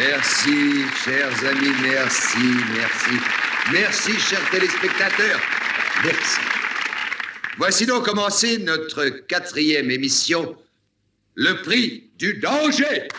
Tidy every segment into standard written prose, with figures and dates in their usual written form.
Merci, chers amis, merci. Merci, chers téléspectateurs. Merci. Voici donc commencé notre 4e émission, Le Prix du Danger.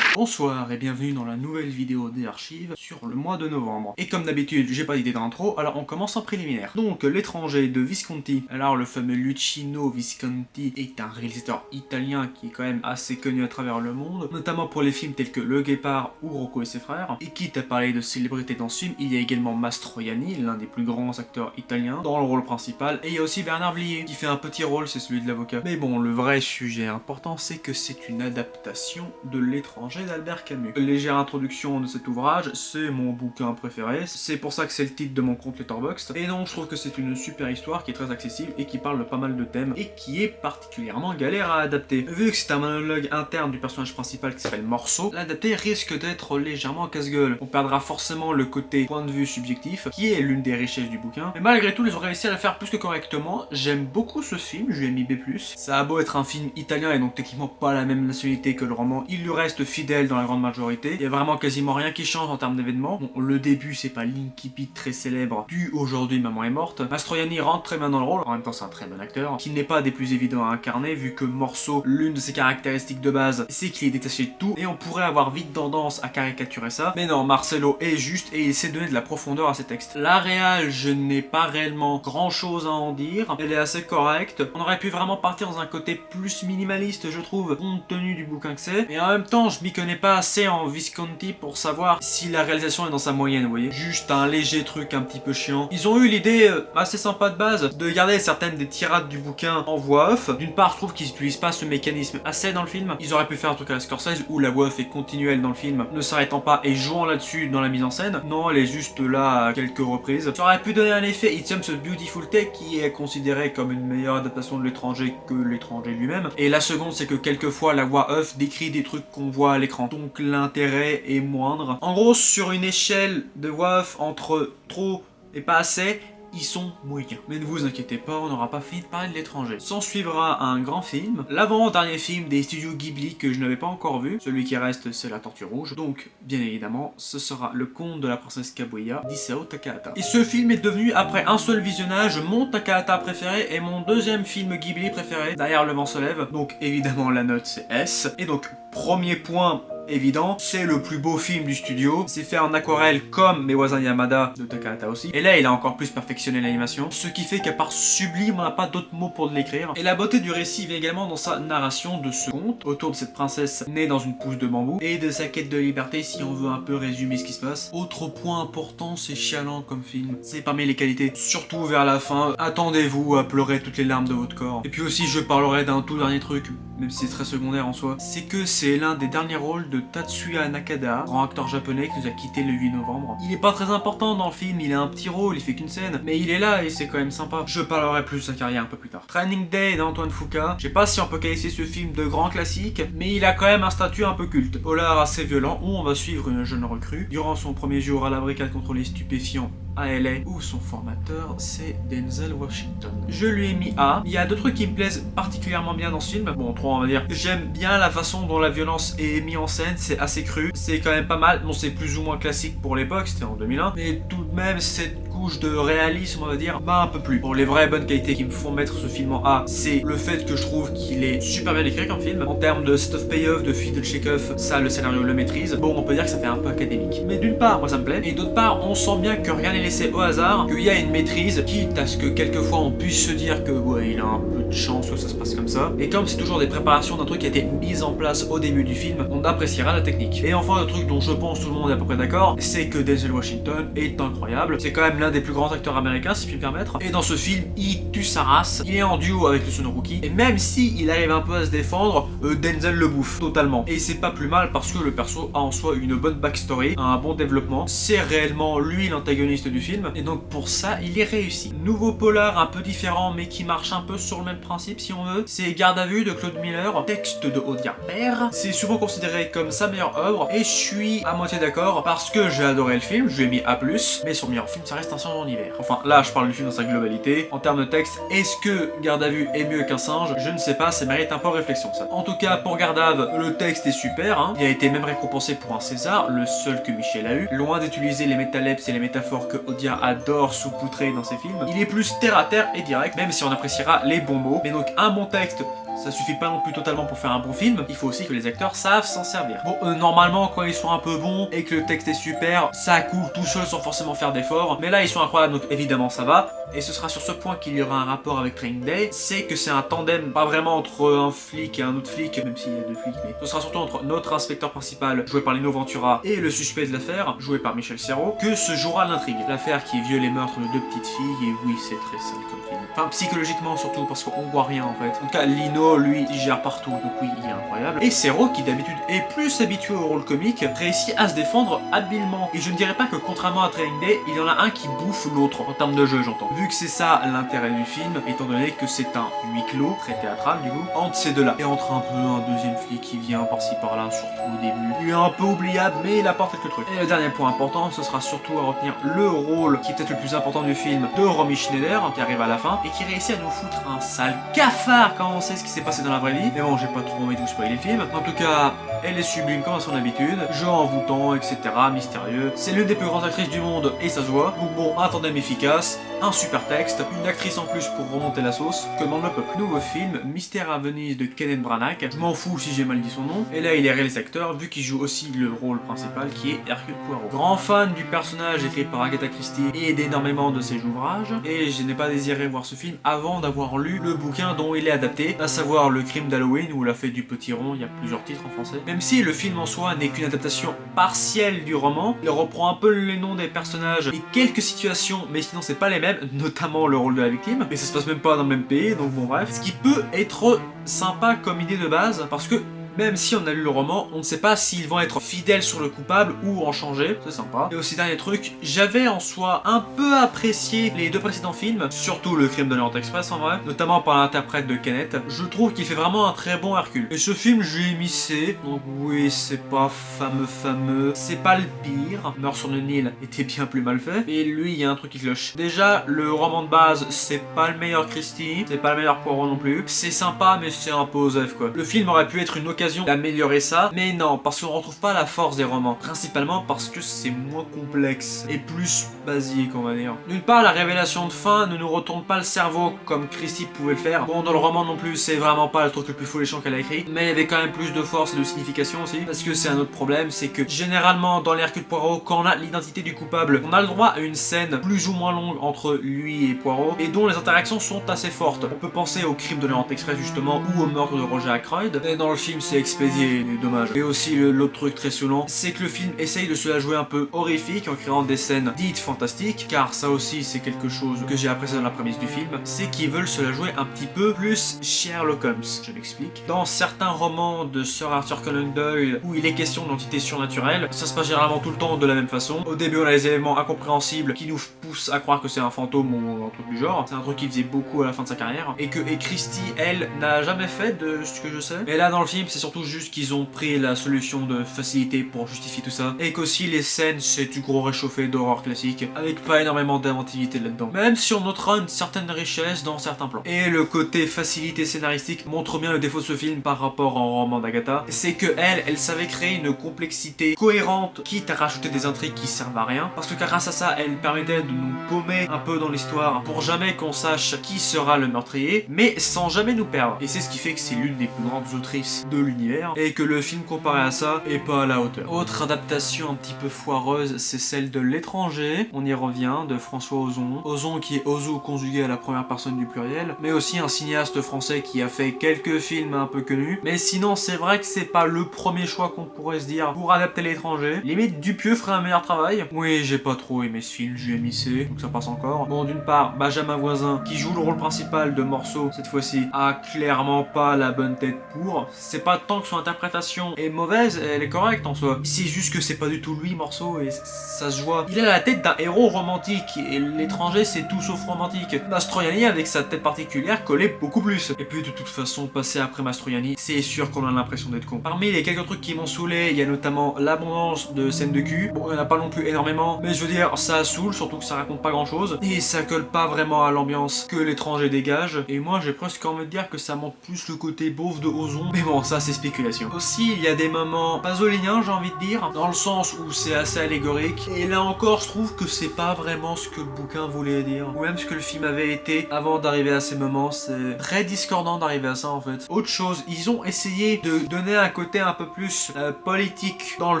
Bonsoir et bienvenue dans la nouvelle vidéo des archives sur le mois de novembre. Et comme d'habitude, j'ai pas d'idée d'intro, alors on commence en préliminaire. Donc, L'étranger de Visconti. Alors, le fameux Luchino Visconti est un réalisateur italien qui est quand même assez connu à travers le monde, notamment pour les films tels que Le Guépard ou Rocco et ses frères. Et quitte à parler de célébrités dans ce film, il y a également Mastroianni, l'un des plus grands acteurs italiens, dans le rôle principal. Et il y a aussi Bernard Blier, qui fait un petit rôle, c'est celui de l'avocat. Mais bon, le vrai sujet important, c'est que c'est une adaptation de L'étranger d'Albert Camus. Légère introduction de cet ouvrage, c'est mon bouquin préféré, c'est pour ça que c'est le titre de mon compte Letterboxd. Et non, je trouve que c'est une super histoire qui est très accessible et qui parle de pas mal de thèmes et qui est particulièrement galère à adapter. Vu que c'est un monologue interne du personnage principal qui s'appelle Morceau, l'adapter risque d'être légèrement casse-gueule. On perdra forcément le côté point de vue subjectif, qui est l'une des richesses du bouquin. Mais malgré tout, ils ont réussi à le faire plus que correctement. J'aime beaucoup ce film, je lui ai mis B+. Ça a beau être un film italien et donc techniquement pas la même nationalité que le roman, il lui reste fidèle dans la grande majorité. Il y a vraiment quasiment rien qui change en termes d'événements. Bon, le début, c'est pas l'incipit très célèbre du Aujourd'hui Maman est morte. Mastroianni rentre très bien dans le rôle, en même temps c'est un très bon acteur, qui n'est pas des plus évidents à incarner, vu que Morceau, l'une de ses caractéristiques de base, c'est qu'il est détaché de tout, et on pourrait avoir vite tendance à caricaturer ça. Mais non, Marcello est juste, et il essaie de donner de la profondeur à ses textes. La réal, je n'ai pas réellement grand chose à en dire, elle est assez correcte. On aurait pu vraiment partir dans un côté plus minimaliste, je trouve, compte tenu du bouquin que c'est, et en même temps, je m'y connais pas assez en Visconti pour savoir si la réalisation est dans sa moyenne, vous voyez. Juste un léger truc un petit peu chiant. Ils ont eu l'idée assez sympa de base de garder certaines des tirades du bouquin en voix off. D'une part, je trouve qu'ils n'utilisent pas ce mécanisme assez dans le film. Ils auraient pu faire un truc à la Scorsese où la voix off est continuelle dans le film, ne s'arrêtant pas et jouant là-dessus dans la mise en scène. Non, elle est juste là à quelques reprises. Ça aurait pu donner un effet It's Some Beautiful Take qui est considéré comme une meilleure adaptation de L'étranger que L'étranger lui-même. Et la seconde, c'est que quelquefois la voix off décrit des trucs qu'on voit à l'écran. Donc l'intérêt est moindre. En gros, sur une échelle de voix off entre trop et pas assez, ils sont moyens. Mais ne vous inquiétez pas, on n'aura pas fini de parler de L'étranger. S'en suivra un grand film, l'avant-dernier film des studios Ghibli que je n'avais pas encore vu. Celui qui reste, c'est La Tortue Rouge. Donc, bien évidemment, ce sera Le Conte de la Princesse Kaguya d'Isao Takahata. Et ce film est devenu, après un seul visionnage, mon Takahata préféré et mon deuxième film Ghibli préféré, derrière Le Vent se lève. Donc, évidemment, la note, c'est S. Et donc, premier point évident, c'est le plus beau film du studio. C'est fait en aquarelle comme Mes voisins Yamada de Takahata aussi. Et là, il a encore plus perfectionné l'animation, ce qui fait qu'à part sublime, on n'a pas d'autres mots pour l'écrire. Et la beauté du récit vient également dans sa narration de ce conte, autour de cette princesse née dans une pousse de bambou, et de sa quête de liberté, si on veut un peu résumer ce qui se passe. Autre point important, c'est chialant comme film. C'est parmi les qualités, surtout vers la fin. Attendez-vous à pleurer toutes les larmes de votre corps. Et puis aussi, je parlerai d'un tout dernier truc, même si c'est très secondaire en soi, c'est que c'est l'un des derniers rôles de Tatsuya Nakada, grand acteur japonais qui nous a quitté le 8 novembre. Il est pas très important dans le film, il a un petit rôle, il fait qu'une scène, mais il est là et c'est quand même sympa. Je parlerai plus de sa carrière un peu plus tard. Training Day d'Antoine Fuqua, je sais pas si on peut qualifier ce film de grand classique, mais il a quand même un statut un peu culte. Polar assez violent où on va suivre une jeune recrue durant son premier jour à la brigade contre les stupéfiants à LA, où son formateur c'est Denzel Washington. Je lui ai mis A. Il y a deux trucs qui me plaisent particulièrement bien dans ce film. Bon, trois on va dire. J'aime bien la façon dont la violence est mise en scène, c'est assez cru, c'est quand même pas mal. Bon, c'est plus ou moins classique pour l'époque, c'était en 2001, mais tout de même cette couche de réalisme on va dire m'a un peu plu. Bon, les vraies bonnes qualités qui me font mettre ce film en A, c'est le fait que je trouve qu'il est super bien écrit comme film. En termes de set of payoff, de fuite de check-off, ça le scénario le maîtrise. Bon, on peut dire que ça fait un peu académique, mais d'une part moi ça me plaît, et d'autre part on sent bien que rien n'est laissé au hasard, qu'il y a une maîtrise, quitte à ce que quelquefois on puisse se dire que ouais, il a un peu de chance que ça se passe comme ça. Et comme c'est toujours des préparations d'un truc qui a été mis en place au début du film, on appréciera la technique. Et enfin, le truc dont je pense tout le monde est à peu près d'accord, c'est que Denzel Washington est incroyable. C'est quand même l'un des plus grands acteurs américains, si je puis me permettre. Et dans ce film, il tue sa race. Il est en duo avec le Sonoruki. Et même si il arrive un peu à se défendre, Denzel le bouffe totalement. Et c'est pas plus mal parce que le perso a en soi une bonne backstory, un bon développement. C'est réellement lui l'antagoniste du film. Et donc pour ça, il est réussi. Nouveau polar un peu différent, mais qui marche un peu sur le même principe si on veut. C'est Garde à vue de Claude Miller, texte de Audiard Père. C'est souvent considéré comme sa meilleure œuvre. Et je suis à moitié d'accord parce que j'ai adoré le film, je lui ai mis A+, mais son meilleur film ça reste un singe en hiver. Enfin, là, je parle du film dans sa globalité. En termes de texte, est-ce que Garde à vue est mieux qu'un singe? Je ne sais pas, ça mérite un peu réflexion, ça. En tout cas, pour Garde à vue, le texte est super, hein. Il a été même récompensé pour un César, le seul que Michel a eu. Loin d'utiliser les métalepses et les métaphores que Audiard adore saupoudrer dans ses films, il est plus terre à terre et direct, même si on appréciera les bons mots. Mais donc, un bon texte, ça suffit pas non plus totalement pour faire un bon film, il faut aussi que les acteurs savent s'en servir. Bon, normalement, quand ils sont un peu bons et que le texte est super, ça coule tout seul sans forcément faire d'efforts, mais là, ils sont incroyables, donc évidemment, ça va. Et ce sera sur ce point qu'il y aura un rapport avec Training Day, c'est que c'est un tandem, pas vraiment entre un flic et un autre flic, même s'il y a deux flics, mais ce sera surtout entre notre inspecteur principal, joué par Lino Ventura, et le suspect de l'affaire, joué par Michel Serrault, que se jouera l'intrigue. L'affaire qui viole les meurtres de deux petites filles, et oui, c'est très sale comme film. Enfin, psychologiquement surtout, parce qu'on voit rien en fait. En tout cas, Lino, lui, il gère partout, donc oui, il est incroyable. Et Serrault, qui d'habitude est plus habitué au rôle comique, réussit à se défendre habilement. Et je ne dirais pas que contrairement à Training Day, il y en a un qui bouffe l'autre, en termes de jeu, j'entends. Vu que c'est ça l'intérêt du film, étant donné que c'est un huis clos, très théâtral du coup, entre ces deux-là. Et entre un peu un deuxième flic qui vient par-ci par-là, surtout au début. Il est un peu oubliable, mais il apporte quelques trucs. Et le dernier point important, ce sera surtout à retenir le rôle, qui est peut-être le plus important du film, de Romy Schneider, qui arrive à la fin, et qui réussit à nous foutre un sale cafard quand on sait ce qui s'est passé dans la vraie vie. Mais bon, j'ai pas trop envie de vous spoiler le film. En tout cas, elle est sublime comme à son habitude, jeu envoûtant, etc., mystérieux. C'est l'une des plus grandes actrices du monde, et ça se voit. Donc bon, un tandem efficace, un super texte, une actrice en plus pour remonter la sauce, commande le peuple. Nouveau film, Mystère à Venise de Kenneth Branagh. Je m'en fous si j'ai mal dit son nom. Et là, il est réalisateur, vu qu'il joue aussi le rôle principal, qui est Hercule Poirot. Grand fan du personnage écrit par Agatha Christie et d'énormément de ses ouvrages. Et je n'ai pas désiré voir ce film avant d'avoir lu le bouquin dont il est adapté, à savoir Le Crime d'Halloween ou La Fête du Petit Rond. Il y a plusieurs titres en français. Même si le film en soi n'est qu'une adaptation partielle du roman, il reprend un peu les noms des personnages et quelques situations, mais sinon c'est pas les mêmes, notamment le rôle de la victime, mais ça se passe même pas dans le même pays, donc bon bref. Ce qui peut être sympa comme idée de base, parce que même si on a lu le roman, on ne sait pas s'ils vont être fidèles sur le coupable ou en changer, c'est sympa. Et aussi dernier truc, j'avais en soi un peu apprécié les deux précédents films, surtout Le Crime de l'Orient Express en vrai, notamment par l'interprète de Kenneth. Je trouve qu'il fait vraiment un très bon Hercule. Et ce film, je lui ai mis C, donc oui, c'est pas fameux, c'est pas le pire. Meurtre sur le Nil était bien plus mal fait, et lui, il y a un truc qui cloche. Déjà, le roman de base, c'est pas le meilleur Christie, c'est pas le meilleur Poirot non plus. C'est sympa, mais c'est un peu osef quoi. Le film aurait pu être une occasion d'améliorer ça, mais non, parce qu'on retrouve pas la force des romans, principalement parce que c'est moins complexe et plus basique on va dire. D'une part, la révélation de fin ne nous retourne pas le cerveau comme Christie pouvait le faire. Bon, dans le roman non plus, c'est vraiment pas le truc le plus folichon qu'elle a écrit, mais il y avait quand même plus de force et de signification aussi, parce que c'est un autre problème, c'est que généralement dans les Hercule Poirot, quand on a l'identité du coupable, on a le droit à une scène plus ou moins longue entre lui et Poirot, et dont les interactions sont assez fortes. On peut penser au Crime de l'Orient Express justement, ou au meurtre de Roger Ackroyd, et dans le film c'est expédié, dommage. Et aussi l'autre truc très saoulant, c'est que le film essaye de se la jouer un peu horrifique en créant des scènes dites fantastiques, car ça aussi c'est quelque chose que j'ai apprécié dans la prémisse du film, c'est qu'ils veulent se la jouer un petit peu plus Sherlock Holmes. Je m'explique. Dans certains romans de Sir Arthur Conan Doyle où il est question d'entités surnaturelles, ça se passe généralement tout le temps de la même façon. Au début on a les éléments incompréhensibles qui nous poussent à croire que c'est un fantôme ou un truc du genre. C'est un truc qu'il faisait beaucoup à la fin de sa carrière et que Christie, elle, n'a jamais fait de ce que je sais. Mais là dans le film c'est surtout juste qu'ils ont pris la solution de facilité pour justifier tout ça, et qu'aussi les scènes c'est du gros réchauffé d'horreur classique, avec pas énormément d'inventivité là-dedans, même si on notera une certaine richesse dans certains plans. Et le côté facilité scénaristique montre bien le défaut de ce film par rapport au roman d'Agatha, c'est que elle savait créer une complexité cohérente, quitte à rajouter des intrigues qui servent à rien, parce que grâce à ça, elle permettait de nous paumer un peu dans l'histoire, pour jamais qu'on sache qui sera le meurtrier, mais sans jamais nous perdre. Et c'est ce qui fait que c'est l'une des plus grandes autrices de l'univers, et que le film comparé à ça est pas à la hauteur. Autre adaptation un petit peu foireuse, c'est celle de L'étranger, on y revient, de François Ozon. Ozon qui est Ozo conjugué à la première personne du pluriel, mais aussi un cinéaste français qui a fait quelques films un peu connus, mais sinon c'est vrai que c'est pas le premier choix qu'on pourrait se dire pour adapter L'étranger. Limite Dupieux ferait un meilleur travail. Oui, j'ai pas trop aimé ce film, je lui ai mis C, donc ça passe encore. Bon, d'une part, Benjamin Voisin, qui joue le rôle principal de Morceau, cette fois-ci, a clairement pas la bonne tête pour. C'est pas tant que son interprétation est mauvaise, elle est correcte en soi. C'est juste que c'est pas du tout lui morceau et ça se voit. Il a la tête d'un héros romantique et l'étranger c'est tout sauf romantique. Mastroianni avec sa tête particulière collait beaucoup plus. Et puis de toute façon, passer après Mastroianni, c'est sûr qu'on a l'impression d'être con. Parmi les quelques trucs qui m'ont saoulé, il y a notamment l'abondance de scènes de cul. Bon, il n'y en a pas non plus énormément, mais je veux dire, ça saoule, surtout que ça raconte pas grand chose. Et ça colle pas vraiment à l'ambiance que l'étranger dégage. Et moi j'ai presque envie de dire que ça manque plus le côté beauf de Ozon. Mais bon, ça c'est spéculation. Aussi, il y a des moments pasoliniens, j'ai envie de dire, dans le sens où c'est assez allégorique. Et là encore, je trouve que c'est pas vraiment ce que le bouquin voulait dire. Ou même ce que le film avait été avant d'arriver à ces moments. C'est très discordant d'arriver à ça en fait. Autre chose, ils ont essayé de donner un côté un peu plus politique dans le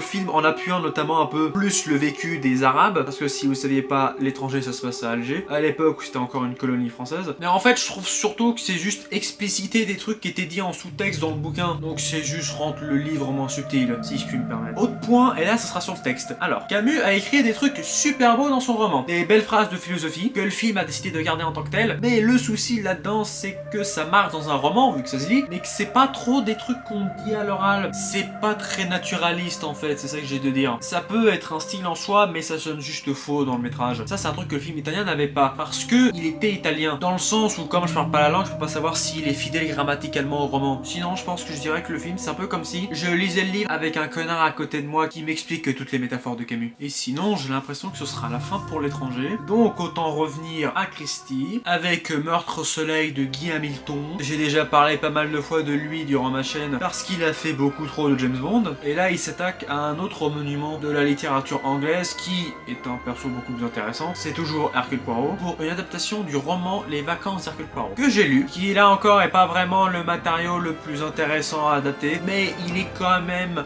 film en appuyant notamment un peu plus le vécu des Arabes. Parce que si vous saviez pas, l'étranger ça se passe à Alger. À l'époque où c'était encore une colonie française. Mais en fait, je trouve surtout que c'est juste expliciter des trucs qui étaient dit en sous-texte dans le bouquin. Donc c'est juste rendre le livre moins subtil, si je puis me permettre. Autre point, et là ce sera sur le texte. Alors, Camus a écrit des trucs super beaux dans son roman. Des belles phrases de philosophie que le film a décidé de garder en tant que tel. Mais le souci là-dedans, c'est que ça marche dans un roman, vu que ça se lit, mais que c'est pas trop des trucs qu'on dit à l'oral. C'est pas très naturaliste en fait, c'est ça que j'ai de dire. Ça peut être un style en soi, mais ça sonne juste faux dans le métrage. Ça c'est un truc que le film italien n'avait pas, parce que il était italien. Dans le sens où comme je parle pas la langue, je peux pas savoir s'il est fidèle grammaticalement au roman. Sinon, je pense que je dirais que le film c'est un peu comme si je lisais le livre avec un connard à côté de moi qui m'explique toutes les métaphores de Camus. Et sinon, j'ai l'impression que ce sera la fin pour l'étranger. Donc autant revenir à Christie, avec Meurtre au soleil de Guy Hamilton. J'ai déjà parlé pas mal de fois de lui durant ma chaîne, parce qu'il a fait beaucoup trop de James Bond. Et là, il s'attaque à un autre monument de la littérature anglaise, qui est un perso beaucoup plus intéressant. C'est toujours Hercule Poirot, pour une adaptation du roman Les Vacances d'Hercule Poirot, que j'ai lu, qui là encore est pas vraiment le matériau le plus intéressant à adapter, mais il est quand même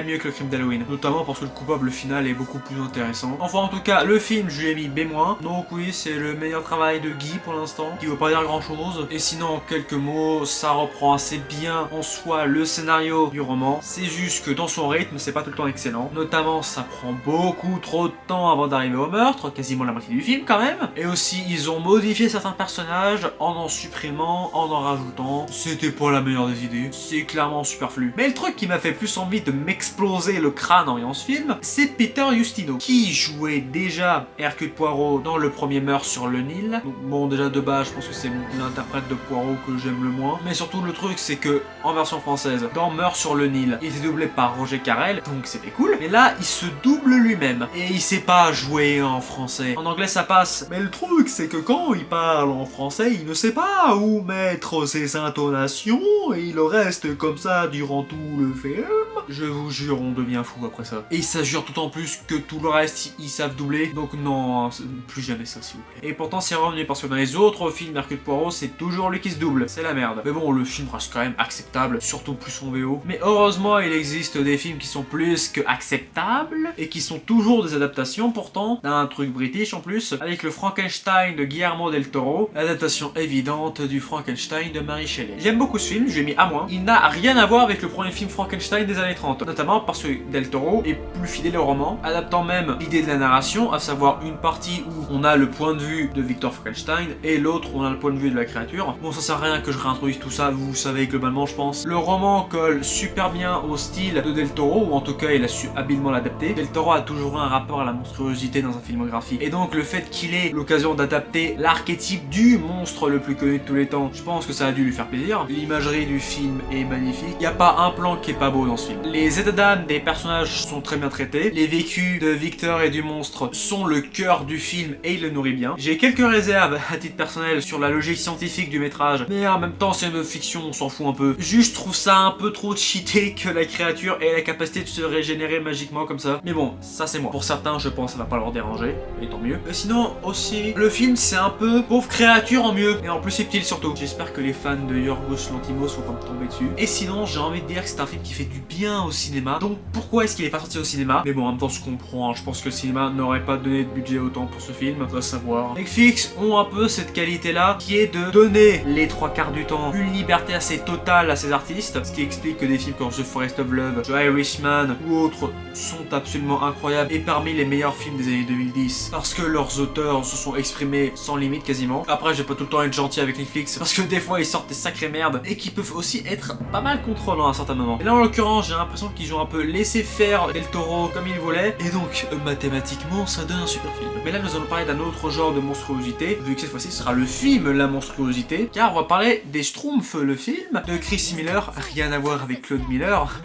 mieux que le crime d'Halloween, notamment parce que le coupable final est beaucoup plus intéressant. Enfin en tout cas, le film je lui ai mis B-, donc oui c'est le meilleur travail de Guy pour l'instant, qui veut pas dire grand chose. Et sinon en quelques mots, ça reprend assez bien en soi le scénario du roman, c'est juste que dans son rythme c'est pas tout le temps excellent, notamment ça prend beaucoup trop de temps avant d'arriver au meurtre, quasiment la moitié du film quand même, et aussi ils ont modifié certains personnages en supprimant, en rajoutant, c'était pas la meilleure des idées, c'est clairement superflu. Mais le truc qui m'a fait plus envie de m'exploser le crâne en voyant ce film, c'est Peter Ustinov, qui jouait déjà Hercule Poirot dans le premier Meurtre sur le Nil. Donc, bon déjà de base je pense que c'est l'interprète de Poirot que j'aime le moins, mais surtout le truc c'est que en version française, dans Meurtre sur le Nil, il était doublé par Roger Carrel, donc c'était cool, mais là il se double lui-même, et il sait pas jouer en français. En anglais ça passe, mais le truc c'est que quand il parle en français, il ne sait pas où mettre ses intonations, et il reste comme ça durant tout le film. Je vous jure, on devient fou après ça. Et ça jure d'autant plus que tout le reste, ils savent doubler, donc non, plus jamais ça s'il vous plaît. Et pourtant c'est revenu, parce que dans les autres films Hercule Poirot, c'est toujours lui qui se double, c'est la merde. Mais bon, le film reste quand même acceptable, surtout plus en VO. Mais heureusement, il existe des films qui sont plus que acceptables, et qui sont toujours des adaptations pourtant, d'un truc british en plus, avec le Frankenstein de Guillermo del Toro, l'adaptation évidente du Frankenstein de Mary Shelley. J'aime beaucoup ce film, je l'ai mis à moi. Il n'a rien à voir avec le premier film Frankenstein des années 30, notamment parce que Del Toro est plus fidèle au roman, adaptant même l'idée de la narration, à savoir une partie où on a le point de vue de Victor Frankenstein et l'autre où on a le point de vue de la créature. Bon, ça sert à rien que je réintroduise tout ça, vous savez globalement je pense. Le roman colle super bien au style de Del Toro, ou en tout cas il a su habilement l'adapter. Del Toro a toujours eu un rapport à la monstruosité dans sa filmographie, et donc le fait qu'il ait l'occasion d'adapter l'archétype du monstre le plus connu de tous les temps, je pense que ça a dû lui faire plaisir. L'imagerie du film est magnifique, il n'y a pas un plan qui est pas beau dans ce film. Les états d'âme des personnages sont très bien traités, les vécus de Victor et du monstre sont le cœur du film et il le nourrit bien. J'ai quelques réserves à titre personnel sur la logique scientifique du métrage, mais en même temps c'est une fiction, on s'en fout un peu. Juste je trouve ça un peu trop cheaté que la créature ait la capacité de se régénérer magiquement comme ça. Mais bon, ça c'est moi. Pour certains je pense que ça va pas leur déranger, et tant mieux. Sinon aussi, le film c'est un peu pauvre créature en mieux, et en plus subtil surtout. J'espère que les fans de Yorgos Lanthimos vont pas me tomber dessus. Et sinon j'ai envie de dire que c'est un film qui fait du bien au cinéma, donc pourquoi est-ce qu'il est pas sorti au cinéma? Mais bon, en même temps je comprends, je pense que le cinéma n'aurait pas donné de budget autant pour ce film, on doit savoir. Netflix ont un peu cette qualité là, qui est de donner les 3/4 du temps une liberté assez totale à ces artistes, ce qui explique que des films comme The Forest of Love, The Irishman ou autres sont absolument incroyables et parmi les meilleurs films des années 2010, parce que leurs auteurs se sont exprimés sans limite quasiment. Après je vais pas tout le temps être gentil avec Netflix, parce que des fois ils sortent des sacrées merdes, et qui peuvent aussi être pas mal mal contrôlant à un certain moment. Et là en l'occurrence j'ai l'impression qu'ils ont un peu laissé faire Del Toro comme il voulait, et donc mathématiquement ça donne un super film. Mais là nous allons parler d'un autre genre de monstruosité, vu que cette fois-ci ce sera le film La Monstruosité, car on va parler des Schtroumpfs, le film de Chris Miller, rien à voir avec Claude Miller.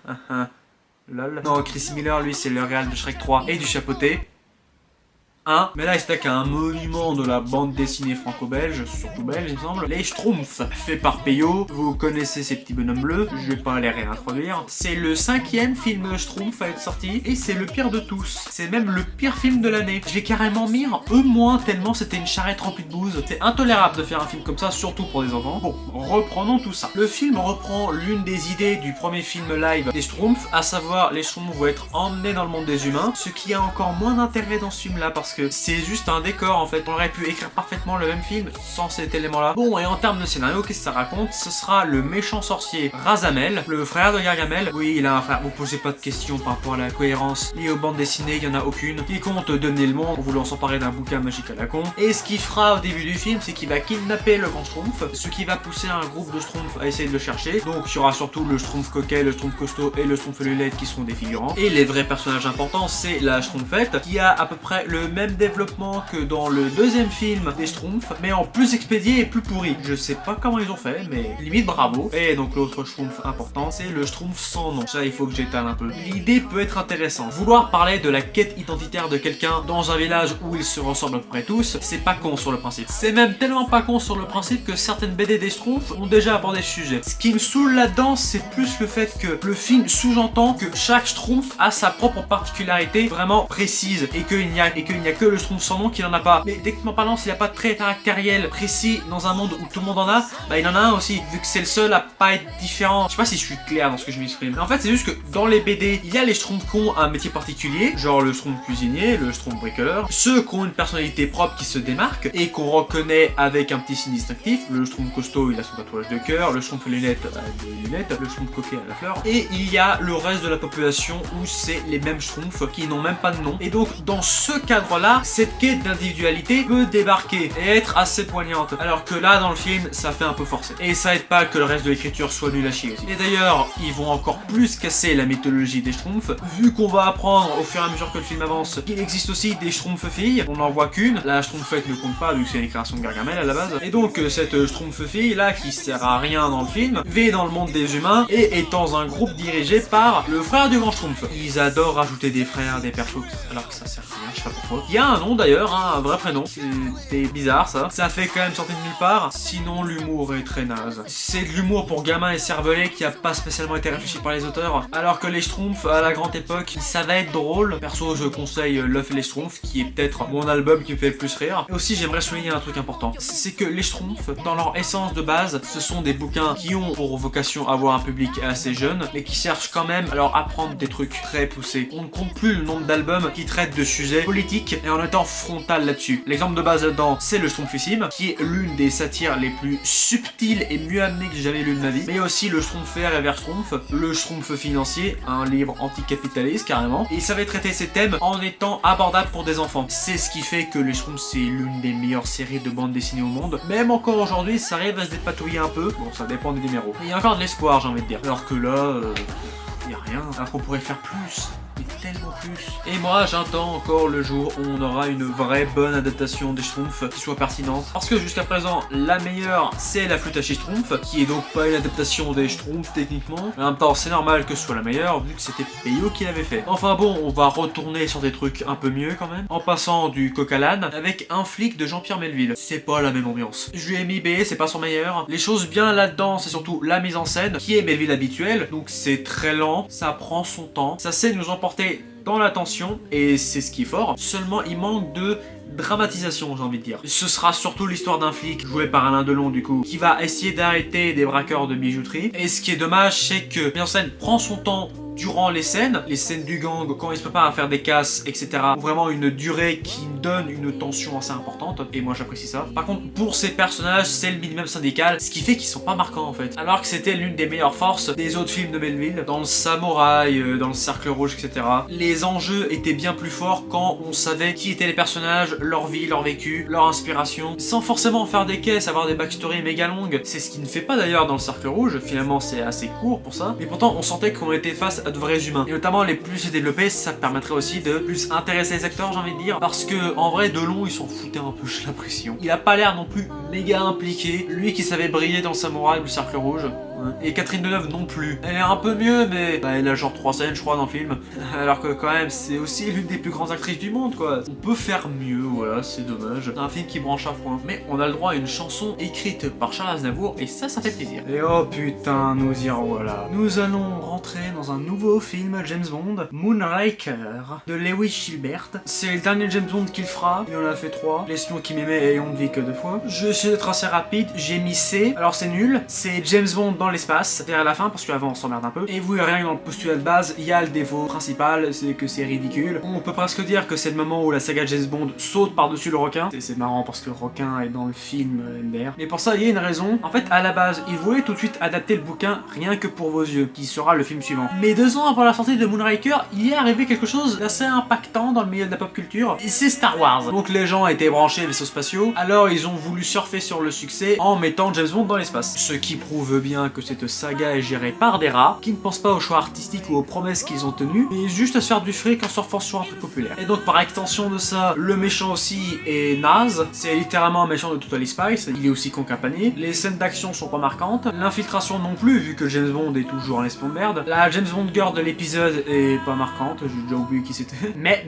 Lol. Non, Chris Miller lui c'est le réal de Shrek 3 et du Chapeauté. Mais là il s'attaque à un monument de la bande dessinée franco-belge, surtout belge il me semble, les Schtroumpfs, fait par Peyo. Vous connaissez ces petits bonhommes bleus, je vais pas les réintroduire. C'est le 5e film Schtroumpf à être sorti, et c'est le pire de tous. C'est même le pire film de l'année. Je l'ai carrément mis en E- tellement c'était une charrette remplie de bouse. C'est intolérable de faire un film comme ça, surtout pour des enfants. Bon, reprenons tout ça. Le film reprend l'une des idées du premier film live des Schtroumpfs, à savoir les Schtroumpfs vont être emmenés dans le monde des humains, ce qui a encore moins d'intérêt dans ce film là parce que c'est juste un décor en fait. On aurait pu écrire parfaitement le même film sans cet élément là. Bon, et en termes de scénario, qu'est-ce que ça raconte? Ce sera le méchant sorcier Razamel, le frère de Gargamel. Oui, il a un frère, vous posez pas de questions par rapport à la cohérence liée aux bandes dessinées, il y en a aucune. Qui compte donner le monde en voulant s'emparer d'un bouquin magique à la con. Et ce qu'il fera au début du film, c'est qu'il va kidnapper le grand Schtroumpf, ce qui va pousser un groupe de Schtroumpfs à essayer de le chercher. Donc il y aura surtout le Schtroumpf coquet, le Schtroumpf costaud et le Schtroumpf lulette qui seront des figurants. Et les vrais personnages importants, c'est la Schtroumpfette, qui a à peu près le même développement que dans le deuxième film des Schtroumpfs, mais en plus expédié et plus pourri. Je sais pas comment ils ont fait, mais limite bravo. Et donc l'autre Schtroumpf important, c'est le Schtroumpf sans nom. Ça, il faut que j'étale un peu. L'idée peut être intéressante. Vouloir parler de la quête identitaire de quelqu'un dans un village où ils se ressemblent à peu près tous, c'est pas con sur le principe. C'est même tellement pas con sur le principe que certaines BD des Schtroumpfs ont déjà abordé ce sujet. Ce qui me saoule là-dedans, c'est plus le fait que le film sous-entend que chaque Schtroumpf a sa propre particularité vraiment précise et qu'il n'y a que le Schtroumpf sans nom qui n'en a pas. Mais techniquement parlant, s'il n'y a pas de trait caractériel précis dans un monde où tout le monde en a, bah il en a un aussi, vu que c'est le seul à pas être différent. Je sais pas si je suis clair dans ce que je m'exprime. En fait, c'est juste que dans les BD, il y a les Schtroumpfs qui ont un métier particulier, genre le Schtroumpf cuisinier, le Schtroumpf bricoleur, ceux qui ont une personnalité propre qui se démarque et qu'on reconnaît avec un petit signe distinctif. Le Schtroumpf costaud, il a son tatouage de cœur, le Schtroumpf lunette a des lunettes, le Schtroumpf coquet a la fleur. Et il y a le reste de la population où c'est les mêmes Schtroumpfs qui n'ont même pas de nom. Et donc, dans ce cadre-là, cette quête d'individualité peut débarquer et être assez poignante. Alors que là, dans le film, ça fait un peu forcé. Et ça aide pas que le reste de l'écriture soit nul à chier aussi. Et d'ailleurs, ils vont encore plus casser la mythologie des Schtroumpfs, vu qu'on va apprendre au fur et à mesure que le film avance qu'il existe aussi des Schtroumpfs filles. On n'en voit qu'une. La Schtroumpfette ne compte pas, vu que c'est une création de Gargamel à la base. Et donc, cette Schtroumpf fille là, qui sert à rien dans le film, vit dans le monde des humains et est dans un groupe dirigé par le frère du grand Schtroumpf. Ils adorent rajouter des frères, des persos, alors que ça sert à rien, je sais pas pourquoi. Il y a un nom d'ailleurs, hein, un vrai prénom. C'est bizarre ça. Ça fait quand même sortir de nulle part. Sinon, l'humour est très naze. C'est de l'humour pour gamins et cervelets qui a pas spécialement été réfléchi par les auteurs. Alors que les Schtroumpfs, à la grande époque, ça va être drôle. Perso, je conseille L'œuf et les Schtroumpfs, qui est peut-être mon album qui me fait le plus rire. Et aussi, j'aimerais souligner un truc important. C'est que les Schtroumpfs, dans leur essence de base, ce sont des bouquins qui ont pour vocation à avoir un public assez jeune, mais qui cherchent quand même à leur apprendre des trucs très poussés. On ne compte plus le nombre d'albums qui traitent de sujets politiques et en étant frontal là-dessus. L'exemple de base là-dedans, c'est le Schtroumpfissime, qui est l'une des satires les plus subtiles et mieux amenées que j'ai jamais lu de ma vie. Mais aussi le Schtroumpf vert et vert Schtroumpf, le Schtroumpf financier, un livre anticapitaliste carrément. Et ça va traiter ces thèmes en étant abordable pour des enfants. C'est ce qui fait que les Schtroumpfs, c'est l'une des meilleures séries de bandes dessinées au monde. Même encore aujourd'hui, ça arrive à se dépatouiller un peu. Bon, ça dépend des numéros. Il y a encore de l'espoir, j'ai envie de dire. Alors que là, y a rien. Alors qu'on pourrait faire plus. Tellement plus. Et moi j'attends encore le jour où on aura une vraie bonne adaptation des Schtroumpfs qui soit pertinente. Parce que jusqu'à présent, la meilleure c'est la flûte à chez Schtroumpf, qui est donc pas une adaptation des Schtroumpfs techniquement. Mais en même temps c'est normal que ce soit la meilleure vu que c'était Peyo qui l'avait fait. Enfin bon, on va retourner sur des trucs un peu mieux quand même. En passant du coq à l'âne avec un flic de Jean-Pierre Melville. C'est pas la même ambiance. Je lui ai mis B, c'est pas son meilleur. Les choses bien là-dedans, c'est surtout la mise en scène qui est Melville habituelle. Donc c'est très lent, ça prend son temps. Ça sait nous emporter dans l'attention et c'est ce qui est fort. Seulement il manque de dramatisation, j'ai envie de dire. Ce sera surtout l'histoire d'un flic joué par Alain Delon du coup, qui va essayer d'arrêter des braqueurs de bijouterie. Et ce qui est dommage, c'est que la mise en scène prend son temps durant les scènes du gang, quand ils se préparent à faire des casses, etc. ont vraiment une durée qui donne une tension assez importante, et moi j'apprécie ça. Par contre, pour ces personnages, c'est le minimum syndical, ce qui fait qu'ils sont pas marquants en fait. Alors que c'était l'une des meilleures forces des autres films de Melville, dans le Samouraï, dans le Cercle Rouge, etc. Les enjeux étaient bien plus forts quand on savait qui étaient les personnages, leur vie, leur vécu, leur inspiration, sans forcément faire des caisses, avoir des backstories méga longues. C'est ce qui ne fait pas d'ailleurs dans le Cercle Rouge, finalement c'est assez court pour ça, mais pourtant on sentait qu'on était face à de vrais humains. Et notamment les plus c'est développé, ça permettrait aussi de plus intéresser les acteurs, j'ai envie de dire, parce que en vrai Delon il s'en foutait un peu, j'ai l'impression. Il a pas l'air non plus méga impliqué, lui qui savait briller dans Samouraï ou le Cercle Rouge. Et Catherine Deneuve non plus. Elle est un peu mieux, mais bah, elle a genre 3 scènes, je crois, dans le film. Alors que quand même, c'est aussi l'une des plus grandes actrices du monde, quoi. On peut faire mieux, voilà, c'est dommage. C'est un film qui branche à fond. Mais on a le droit à une chanson écrite par Charles Aznavour, et ça fait plaisir. Et oh putain, nous y revoilà. Nous allons rentrer dans un nouveau film James Bond, Moonraker, de Lewis Gilbert. C'est le dernier James Bond qu'il fera. Il en a fait 3. L'espion qui m'aimait et on ne vit que 2 fois. Je vais essayer d'être assez rapide. J'ai mis C. Alors c'est nul. C'est James Bond dans l'espace, derrière la fin, parce qu'avant on s'emmerde un peu. Et vous verrez rien que dans le postulat de base, il y a le défaut principal, c'est que c'est ridicule. On peut presque dire que c'est le moment où la saga James Bond saute par-dessus le requin. C'est marrant parce que le requin est dans le film MDR. Mais pour ça, il y a une raison. En fait, à la base, il voulait tout de suite adapter le bouquin Rien que pour vos yeux, qui sera le film suivant. Mais 2 ans avant la sortie de Moonraker, il est arrivé quelque chose d'assez impactant dans le milieu de la pop culture, et c'est Star Wars. Donc les gens étaient branchés vaisseaux spatiaux, alors ils ont voulu surfer sur le succès en mettant James Bond dans l'espace. Ce qui prouve bien que cette saga est gérée par des rats qui ne pensent pas aux choix artistiques ou aux promesses qu'ils ont tenues, mais juste à se faire du fric en surfant sur un truc populaire. Et donc par extension de ça, le méchant aussi est naze, c'est littéralement un méchant de Totally Spice, il est aussi con qu'un panier, les scènes d'action sont pas marquantes, l'infiltration non plus vu que James Bond est toujours un espion de merde, la James Bond girl de l'épisode est pas marquante, j'ai déjà oublié qui c'était. Mais,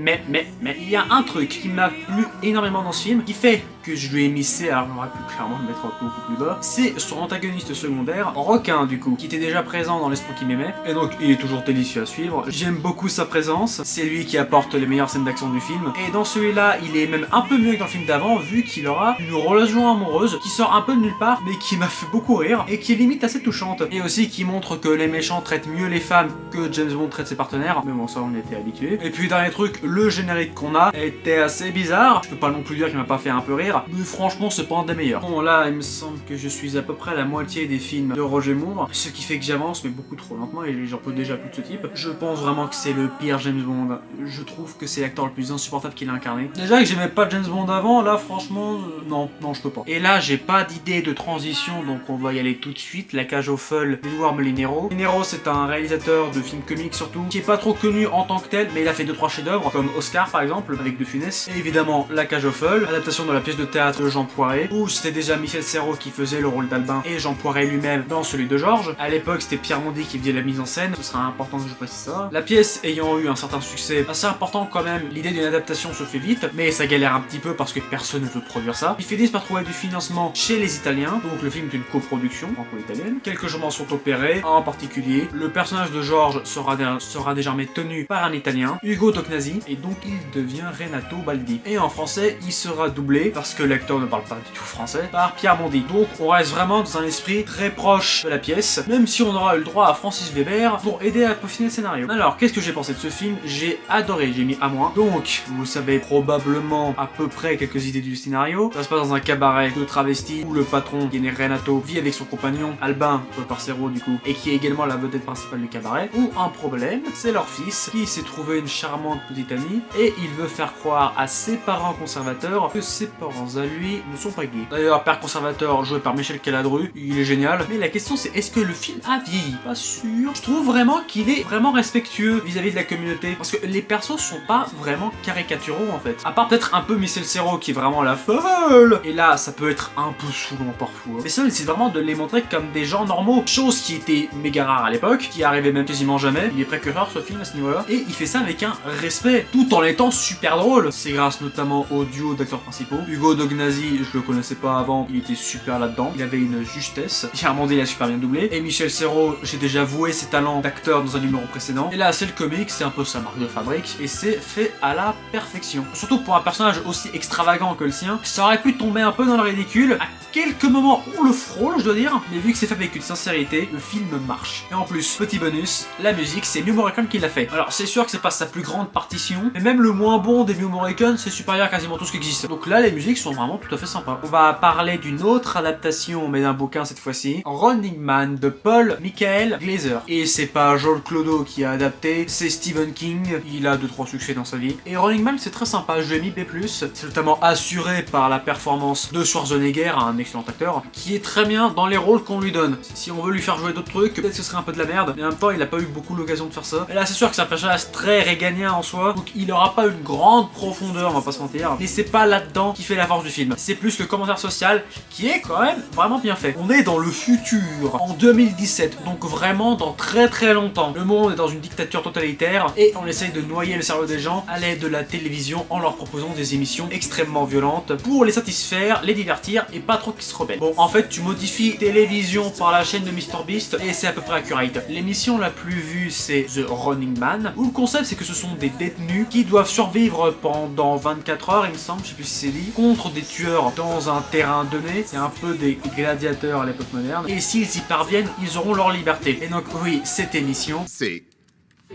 il y a un truc qui m'a plu énormément dans ce film, qui fait que je lui ai mis C, alors j'aurais pu clairement le mettre beaucoup plus bas, c'est son antagoniste secondaire, Requin du coup, qui était déjà présent dans L'espion qui m'aimait, et donc il est toujours délicieux à suivre. J'aime beaucoup sa présence, c'est lui qui apporte les meilleures scènes d'action du film, et dans celui-là, il est même un peu mieux que dans le film d'avant, vu qu'il aura une relation amoureuse qui sort un peu de nulle part, mais qui m'a fait beaucoup rire, et qui est limite assez touchante, et aussi qui montre que les méchants traitent mieux les femmes que James Bond traite ses partenaires, mais bon ça on était habitués. Et puis dernier truc, le générique qu'on a était assez bizarre, je peux pas non plus dire qu'il m'a pas fait un peu rire, mais franchement c'est pas un des meilleurs. Bon là il me semble que je suis à peu près à la moitié des films de Roger Moore, ce qui fait que j'avance mais beaucoup trop lentement et j'en peux déjà plus de ce type. Je pense vraiment que c'est le pire James Bond, je trouve que c'est l'acteur le plus insupportable qu'il a incarné. Déjà que j'aimais pas James Bond avant, là franchement non je peux pas. Et là j'ai pas d'idée de transition donc on va y aller tout de suite. La cage aux folles d'Edouard Molinero. Molinero c'est un réalisateur de films comiques surtout, qui est pas trop connu en tant que tel, mais il a fait 2-3 chefs-d'œuvre comme Oscar par exemple avec De Funès, et évidemment La cage aux folles, adaptation de la pièce de théâtre de Jean Poiret, où c'était déjà Michel Serrault qui faisait le rôle d'Albin et Jean Poiret lui-même dans celui de Georges. À l'époque c'était Pierre Mondy qui faisait la mise en scène, ce sera important que je précise ça. La pièce ayant eu un certain succès assez important quand même, l'idée d'une adaptation se fait vite, mais ça galère un petit peu parce que personne ne veut produire ça. Ils finissent par trouver du financement chez les Italiens, donc le film est une coproduction franco-italienne. Quelques gens sont opérés, en particulier le personnage de Georges sera désormais tenu par un Italien, Ugo Tognazzi, et donc il devient Renato Baldi. Et en français, il sera doublé, parce que l'acteur ne parle pas du tout français, par Pierre Mondy. Donc on reste vraiment dans un esprit très proche de la pièce, même si on aura eu le droit à Francis Weber pour aider à peaufiner le scénario. Alors, qu'est-ce que j'ai pensé de ce film? J'ai adoré, j'ai mis A-. Donc, vous savez probablement à peu près quelques idées du scénario. Ça se passe dans un cabaret de travestis où le patron, qui est né Renato, vit avec son compagnon, Albin, joué par Serrault du coup, et qui est également la vedette principale du cabaret, où un problème, c'est leur fils qui s'est trouvé une charmante petite amie et il veut faire croire à ses parents conservateurs que ses parents à lui ne sont pas gays. D'ailleurs, père conservateur joué par Michel Caladru, il est génial, mais la question c'est est-ce que le film a vieilli? Pas sûr. Je trouve vraiment qu'il est vraiment respectueux vis-à-vis de la communauté, parce que les persos sont pas vraiment caricaturaux en fait. À part peut-être un peu Michel Serrault qui est vraiment la folle, et là ça peut être un peu saoulant parfois. Mais ça, c'est vraiment de les montrer comme des gens normaux, chose qui était méga rare à l'époque, qui arrivait même quasiment jamais. Il est précurseur ce film à ce niveau-là, et il fait ça avec un respect, tout en étant super drôle. C'est grâce notamment au duo d'acteurs principaux, Ugo Joe Dognazi, je le connaissais pas avant, il était super là-dedans. Il avait une justesse. Pierre Mondet, il a super bien doublé. Et Michel Serrault, j'ai déjà voué ses talents d'acteur dans un numéro précédent. Et là, c'est le comique, c'est un peu sa marque de fabrique. Et c'est fait à la perfection. Surtout pour un personnage aussi extravagant que le sien, ça aurait pu tomber un peu dans le ridicule. À quelques moments, on le frôle, je dois dire. Mais vu que c'est fait avec une sincérité, le film marche. Et en plus, petit bonus, la musique, c'est Ennio Morricone qui l'a fait. Alors, c'est sûr que c'est pas sa plus grande partition, mais même le moins bon d'Ennio Morricone, c'est supérieur à quasiment tout ce qui existe. Donc là, les musiques sont vraiment tout à fait sympas. On va parler d'une autre adaptation, mais d'un bouquin cette fois-ci, Running Man de Paul Michael Glaser. Et c'est pas Joel Clodo qui a adapté, c'est Stephen King. Il a 2-3 succès dans sa vie. Et Running Man, c'est très sympa. Je lui ai mis B+. C'est notamment assuré par la performance de Schwarzenegger, un excellent acteur, qui est très bien dans les rôles qu'on lui donne. Si on veut lui faire jouer d'autres trucs, peut-être que ce serait un peu de la merde, mais en même temps, il a pas eu beaucoup l'occasion de faire ça. Et là, c'est sûr que c'est un personnage très réganien en soi, donc il aura pas une grande profondeur, on va pas se mentir, mais c'est pas là-dedans qui fait la force du film. C'est plus le commentaire social qui est quand même vraiment bien fait. On est dans le futur, en 2017, donc vraiment dans très très longtemps. Le monde est dans une dictature totalitaire et on essaye de noyer le cerveau des gens à l'aide de la télévision en leur proposant des émissions extrêmement violentes pour les satisfaire, les divertir et pas trop qu'ils se rebellent. Bon, en fait, tu modifies télévision par la chaîne de MrBeast et c'est à peu près accurate. L'émission la plus vue, c'est The Running Man, où le concept c'est que ce sont des détenus qui doivent survivre pendant 24 heures, il me semble, je sais plus si c'est dit, contre des tueurs dans un terrain donné. C'est un peu des gladiateurs à l'époque moderne. Et s'ils y parviennent, ils auront leur liberté. Et donc oui, cette émission, c'est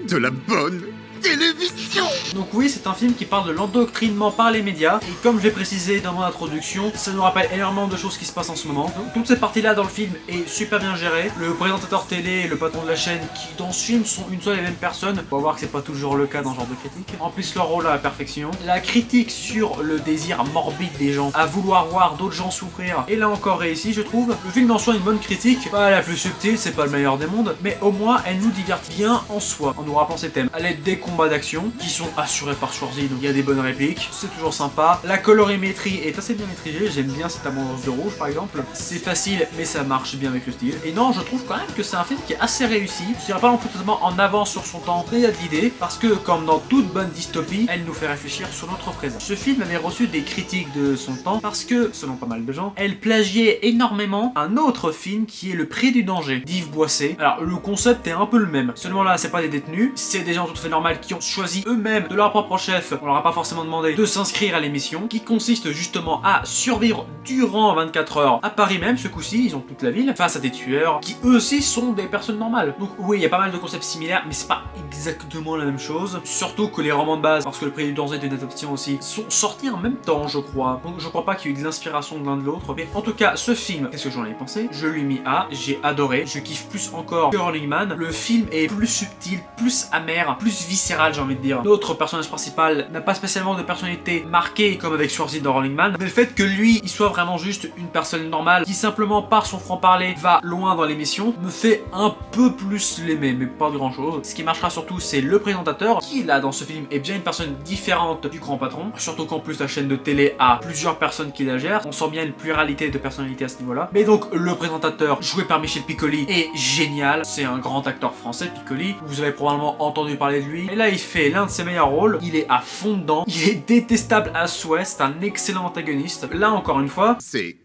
de la bonne télévision. Donc oui, c'est un film qui parle de l'endoctrinement par les médias, et comme je l'ai précisé dans mon introduction, ça nous rappelle énormément de choses qui se passent en ce moment. Donc toute cette partie-là dans le film est super bien gérée. Le présentateur télé et le patron de la chaîne, qui dans ce film sont une seule et même personne, on va voir que c'est pas toujours le cas dans ce genre de critique, remplissent leur rôle à la perfection. La critique sur le désir morbide des gens à vouloir voir d'autres gens souffrir est là encore réussie, je trouve. Le film en soi une bonne critique, pas la plus subtile, c'est pas le meilleur des mondes, mais au moins elle nous divertit bien en soi, en nous rappelant ses thèmes, à l'aide des combats d'action qui sont assurés par Schwarzy, donc il y a des bonnes répliques, c'est toujours sympa. La colorimétrie est assez bien maîtrisée, j'aime bien cette abondance de rouge par exemple. C'est facile mais ça marche bien avec le style. Et non, je trouve quand même que c'est un film qui est assez réussi. Je dirais pas non plus totalement en avance sur son temps, mais il y a de l'idée, parce que comme dans toute bonne dystopie, elle nous fait réfléchir sur notre présent. Ce film avait reçu des critiques de son temps parce que, selon pas mal de gens, elle plagiait énormément un autre film qui est Le Prix du Danger d'Yves Boisset. Alors le concept est un peu le même, seulement là c'est pas des détenus, c'est des gens tout à fait normaux qui ont choisi eux-mêmes de leur propre chef, on leur a pas forcément demandé de s'inscrire à l'émission, qui consiste justement à survivre durant 24 heures à Paris même, ce coup-ci, ils ont toute la ville, face à des tueurs qui eux aussi sont des personnes normales. Donc oui, il y a pas mal de concepts similaires, mais c'est pas exactement la même chose, surtout que les romans de base, parce que Le Prix du Danger est une adaptation aussi, sont sortis en même temps, je crois. Donc je crois pas qu'il y ait eu de l'inspiration de l'un de l'autre, mais en tout cas, ce film, qu'est-ce que j'en ai pensé? Je lui ai mis A, j'ai adoré, je kiffe plus encore que Running Man. Le film est plus subtil, plus amer, plus viscéral, j'ai envie de dire. Notre personnage principal n'a pas spécialement de personnalité marquée comme avec Schwarzy dans Running Man, mais le fait que lui, il soit vraiment juste une personne normale qui simplement par son franc-parler va loin dans l'émission me fait un peu plus l'aimer, mais pas de grand chose. Ce qui marchera surtout, c'est le présentateur qui là dans ce film est bien une personne différente du grand patron, surtout qu'en plus la chaîne de télé a plusieurs personnes qui la gèrent, on sent bien une pluralité de personnalités à ce niveau-là. Mais donc le présentateur joué par Michel Piccoli est génial, c'est un grand acteur français, Piccoli, vous avez probablement entendu parler de lui, et là il fait l'un de ses meilleurs rôles, il est à fond dedans, il est détestable à souhait, c'est un excellent antagoniste. Là encore une fois, c'est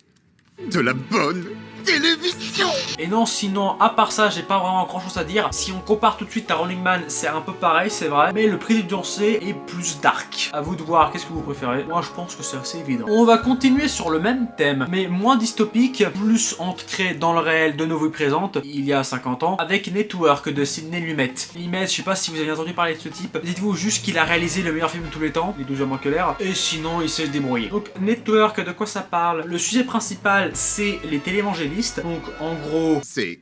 de la bonne télévision. Et non, sinon, à part ça, j'ai pas vraiment grand chose à dire. Si on compare tout de suite à Running Man, c'est un peu pareil, c'est vrai, mais le Prix du Danger est plus dark. À vous de voir, qu'est-ce que vous préférez? Moi, je pense que c'est assez évident. On va continuer sur le même thème, mais moins dystopique, plus ancré dans le réel de nos vies présentes, il y a 50 ans, avec Network de Sidney Lumet. Lumet, je sais pas si vous avez entendu parler de ce type, dites-vous juste qu'il a réalisé le meilleur film de tous les temps, Les 12 hommes en colère, et sinon, il sait se débrouiller. Donc, Network, de quoi ça parle? Le sujet principal, c'est les télévangélistes. Donc en gros, c'est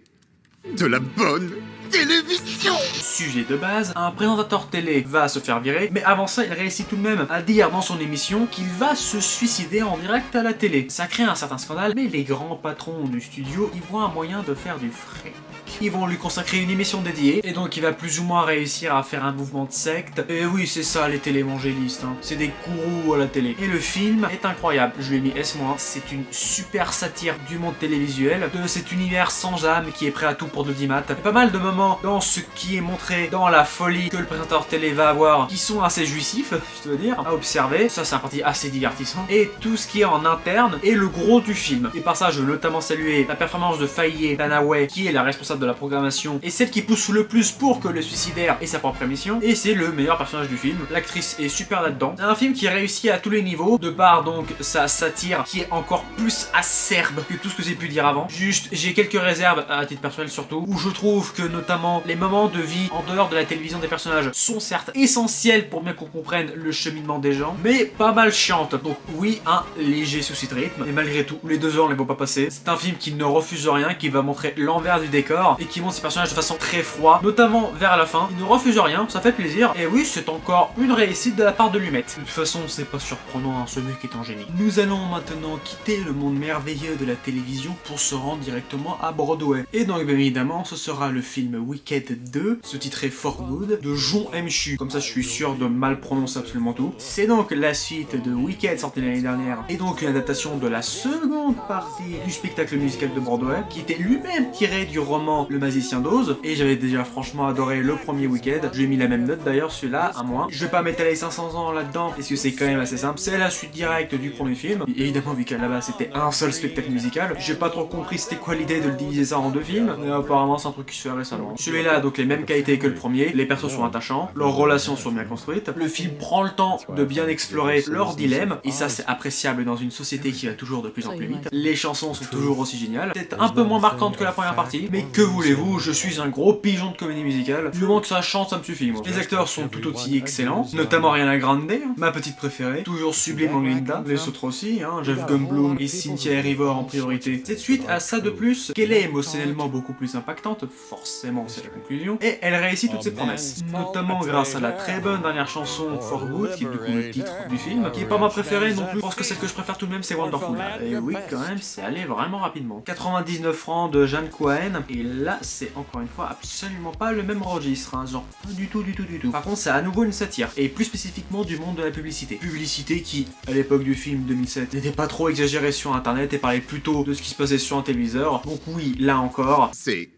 de la bonne télévision. Sujet de base, un présentateur télé va se faire virer, mais avant ça il réussit tout de même à dire dans son émission qu'il va se suicider en direct à la télé. Ça crée un certain scandale, mais les grands patrons du studio y voient un moyen de faire du fric. Ils vont lui consacrer une émission dédiée, et donc il va plus ou moins réussir à faire un mouvement de secte. Et oui, c'est ça les télévangélistes, hein. C'est des gourous à la télé. Et le film est incroyable, je lui ai mis S-, c'est une super satire du monde télévisuel, de cet univers sans âme qui est prêt à tout pour de l'audimat. Pas mal de moments notamment dans ce qui est montré dans la folie que le présentateur télé va avoir, qui sont assez jouissifs, je dois dire, à observer. Ça, c'est un parti assez divertissant. Et tout ce qui est en interne est le gros du film. Et par ça, je veux notamment saluer la performance de Faye Dunaway, qui est la responsable de la programmation, et celle qui pousse le plus pour que le suicidaire ait sa propre émission. Et c'est le meilleur personnage du film. L'actrice est super là-dedans. C'est un film qui réussit à tous les niveaux, de par donc sa satire, qui est encore plus acerbe que tout ce que j'ai pu dire avant. Juste, j'ai quelques réserves, à titre personnel surtout, où je trouve que notamment les moments de vie en dehors de la télévision des personnages sont certes essentiels pour bien qu'on comprenne le cheminement des gens, mais pas mal chiantes. Donc oui, un léger souci de rythme, et malgré tout, les 2 heures ne les vont pas passer. C'est un film qui ne refuse rien, qui va montrer l'envers du décor, et qui montre ses personnages de façon très froide, notamment vers la fin. Il ne refuse rien, ça fait plaisir, et oui, c'est encore une réussite de la part de Lumet. De toute façon, c'est pas surprenant, hein, ce mec est un génie. Nous allons maintenant quitter le monde merveilleux de la télévision pour se rendre directement à Broadway. Et donc, bien évidemment, ce sera le film Wicked 2, sous-titré For Good, de Jon M. Chu. Comme ça, je suis sûr de mal prononcer absolument tout. C'est donc la suite de Wicked, sorti l'année dernière, et donc une adaptation de la seconde partie du spectacle musical de Broadway, qui était lui-même tiré du roman Le Magicien d'Oz, et j'avais déjà franchement adoré le premier Wicked. Je lui ai mis la même note d'ailleurs, celui-là, à moins. Je vais pas m'étaler 500 ans là-dedans, parce que c'est quand même assez simple. C'est la suite directe du premier film. Et évidemment, vu qu'à la base c'était un seul spectacle musical, j'ai pas trop compris c'était quoi l'idée de le diviser ça en 2 films, mais apparemment c'est un truc qui se fait récemment. Celui-là a donc les mêmes qualités que le premier, les persos sont attachants, leurs relations sont bien construites, le film prend le temps de bien explorer leurs dilemmes, et ça c'est appréciable dans une société qui va toujours de plus en plus vite. Les chansons sont toujours aussi géniales, peut-être un peu moins marquantes que la première partie, mais que voulez-vous, je suis un gros pigeon de comédie musicale, du moment que ça chante ça me suffit moi. Les acteurs sont tout aussi excellents, notamment Ariana Grande, ma petite préférée, toujours sublime en Glinda, les autres aussi, Jeff Goldblum et Cynthia Erivo en priorité. Cette suite a ça de plus qu'elle est émotionnellement beaucoup plus impactante, forcément c'est la conclusion, et elle réussit toutes ses promesses, notamment grâce à la très bonne dernière chanson For Good, qui est du coup le titre du film, qui est pas ma préférée non plus, je pense que celle que je préfère tout de même c'est Wonderful. Et oui quand même, c'est allé vraiment rapidement. 99 francs de Jeanne Cohen, et là c'est encore une fois absolument pas le même registre, genre pas du tout. Par contre c'est à nouveau une satire, et plus spécifiquement du monde de la publicité. Publicité qui, à l'époque du film 2007, n'était pas trop exagérée sur internet et parlait plutôt de ce qui se passait sur un téléviseur. Donc oui, là encore, C'est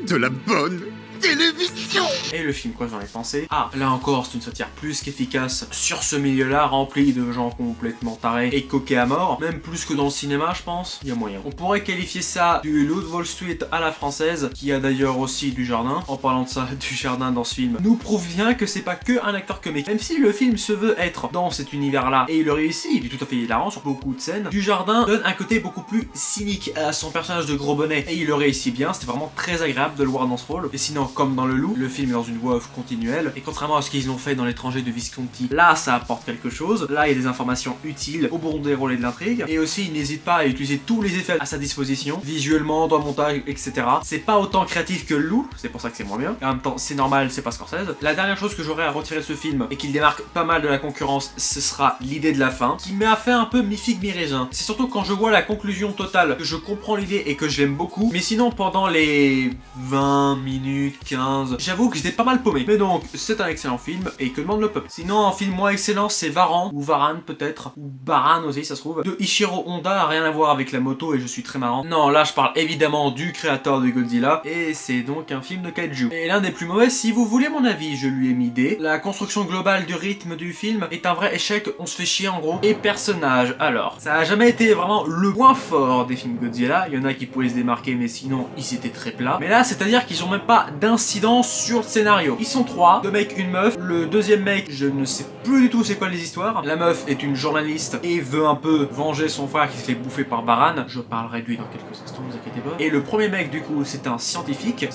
de la bonne télévision. Et le film, quoi j'en ai pensé? Ah, là encore, c'est une satire plus qu'efficace sur ce milieu-là, rempli de gens complètement tarés et coqués à mort, même plus que dans le cinéma, je pense. Il y a moyen. On pourrait qualifier ça du Loup de Wall Street à la française, qui a d'ailleurs aussi du jardin. En parlant de ça, du jardin dans ce film, nous prouve bien que c'est pas que un acteur comique. Même si le film se veut être dans cet univers-là, et il le réussit, il est tout à fait hilarant sur beaucoup de scènes, du jardin donne un côté beaucoup plus cynique à son personnage de gros bonnet, et il le réussit bien. C'était vraiment très agréable de le voir dans ce rôle. Et sinon, comme dans Le Loup, le film est dans une voix off continuelle, et contrairement à ce qu'ils ont fait dans L'étranger de Visconti, là ça apporte quelque chose, là il y a des informations utiles au bon déroulé de l'intrigue, et aussi il n'hésite pas à utiliser tous les effets à sa disposition, visuellement, dans le montage, etc. C'est pas autant créatif que Le Loup, c'est pour ça que c'est moins bien, et en même temps c'est normal, c'est pas Scorsese. La dernière chose que j'aurais à retirer de ce film, et qui le démarque pas mal de la concurrence, ce sera l'idée de la fin, qui m'a fait un peu mi-figue mi-raisin. C'est surtout quand je vois la conclusion totale, que je comprends l'idée et que je l'aime beaucoup, mais sinon pendant les 20 minutes, 15, j'avoue que j'étais pas mal paumé. Mais donc, c'est un excellent film, et que demande le peuple. Sinon, un film moins excellent, c'est Varan, ou Varan peut-être, ou Baran aussi, ça se trouve, de Ichiro Honda, rien à voir avec la moto, et je suis très marrant. Non, là je parle évidemment du créateur de Godzilla, et c'est donc un film de kaiju. Et l'un des plus mauvais, si vous voulez mon avis, je lui ai mis D. La construction globale du rythme du film est un vrai échec, on se fait chier en gros. Et personnage, alors, ça a jamais été vraiment le point fort des films Godzilla, il y en a qui pouvaient se démarquer, mais sinon, ils étaient très plats. Mais là, c'est-à-dire qu'ils ont même pas d'incidence sur le scénario. Ils sont 3, 2 mecs, une meuf. Le deuxième mec, je ne sais plus du tout c'est quoi les histoires. La meuf est une journaliste et veut un peu venger son frère qui se fait bouffer par Baran. Je parlerai de lui dans quelques instants, ne vous inquiétez pas. Et le premier mec, du coup, c'est un scientifique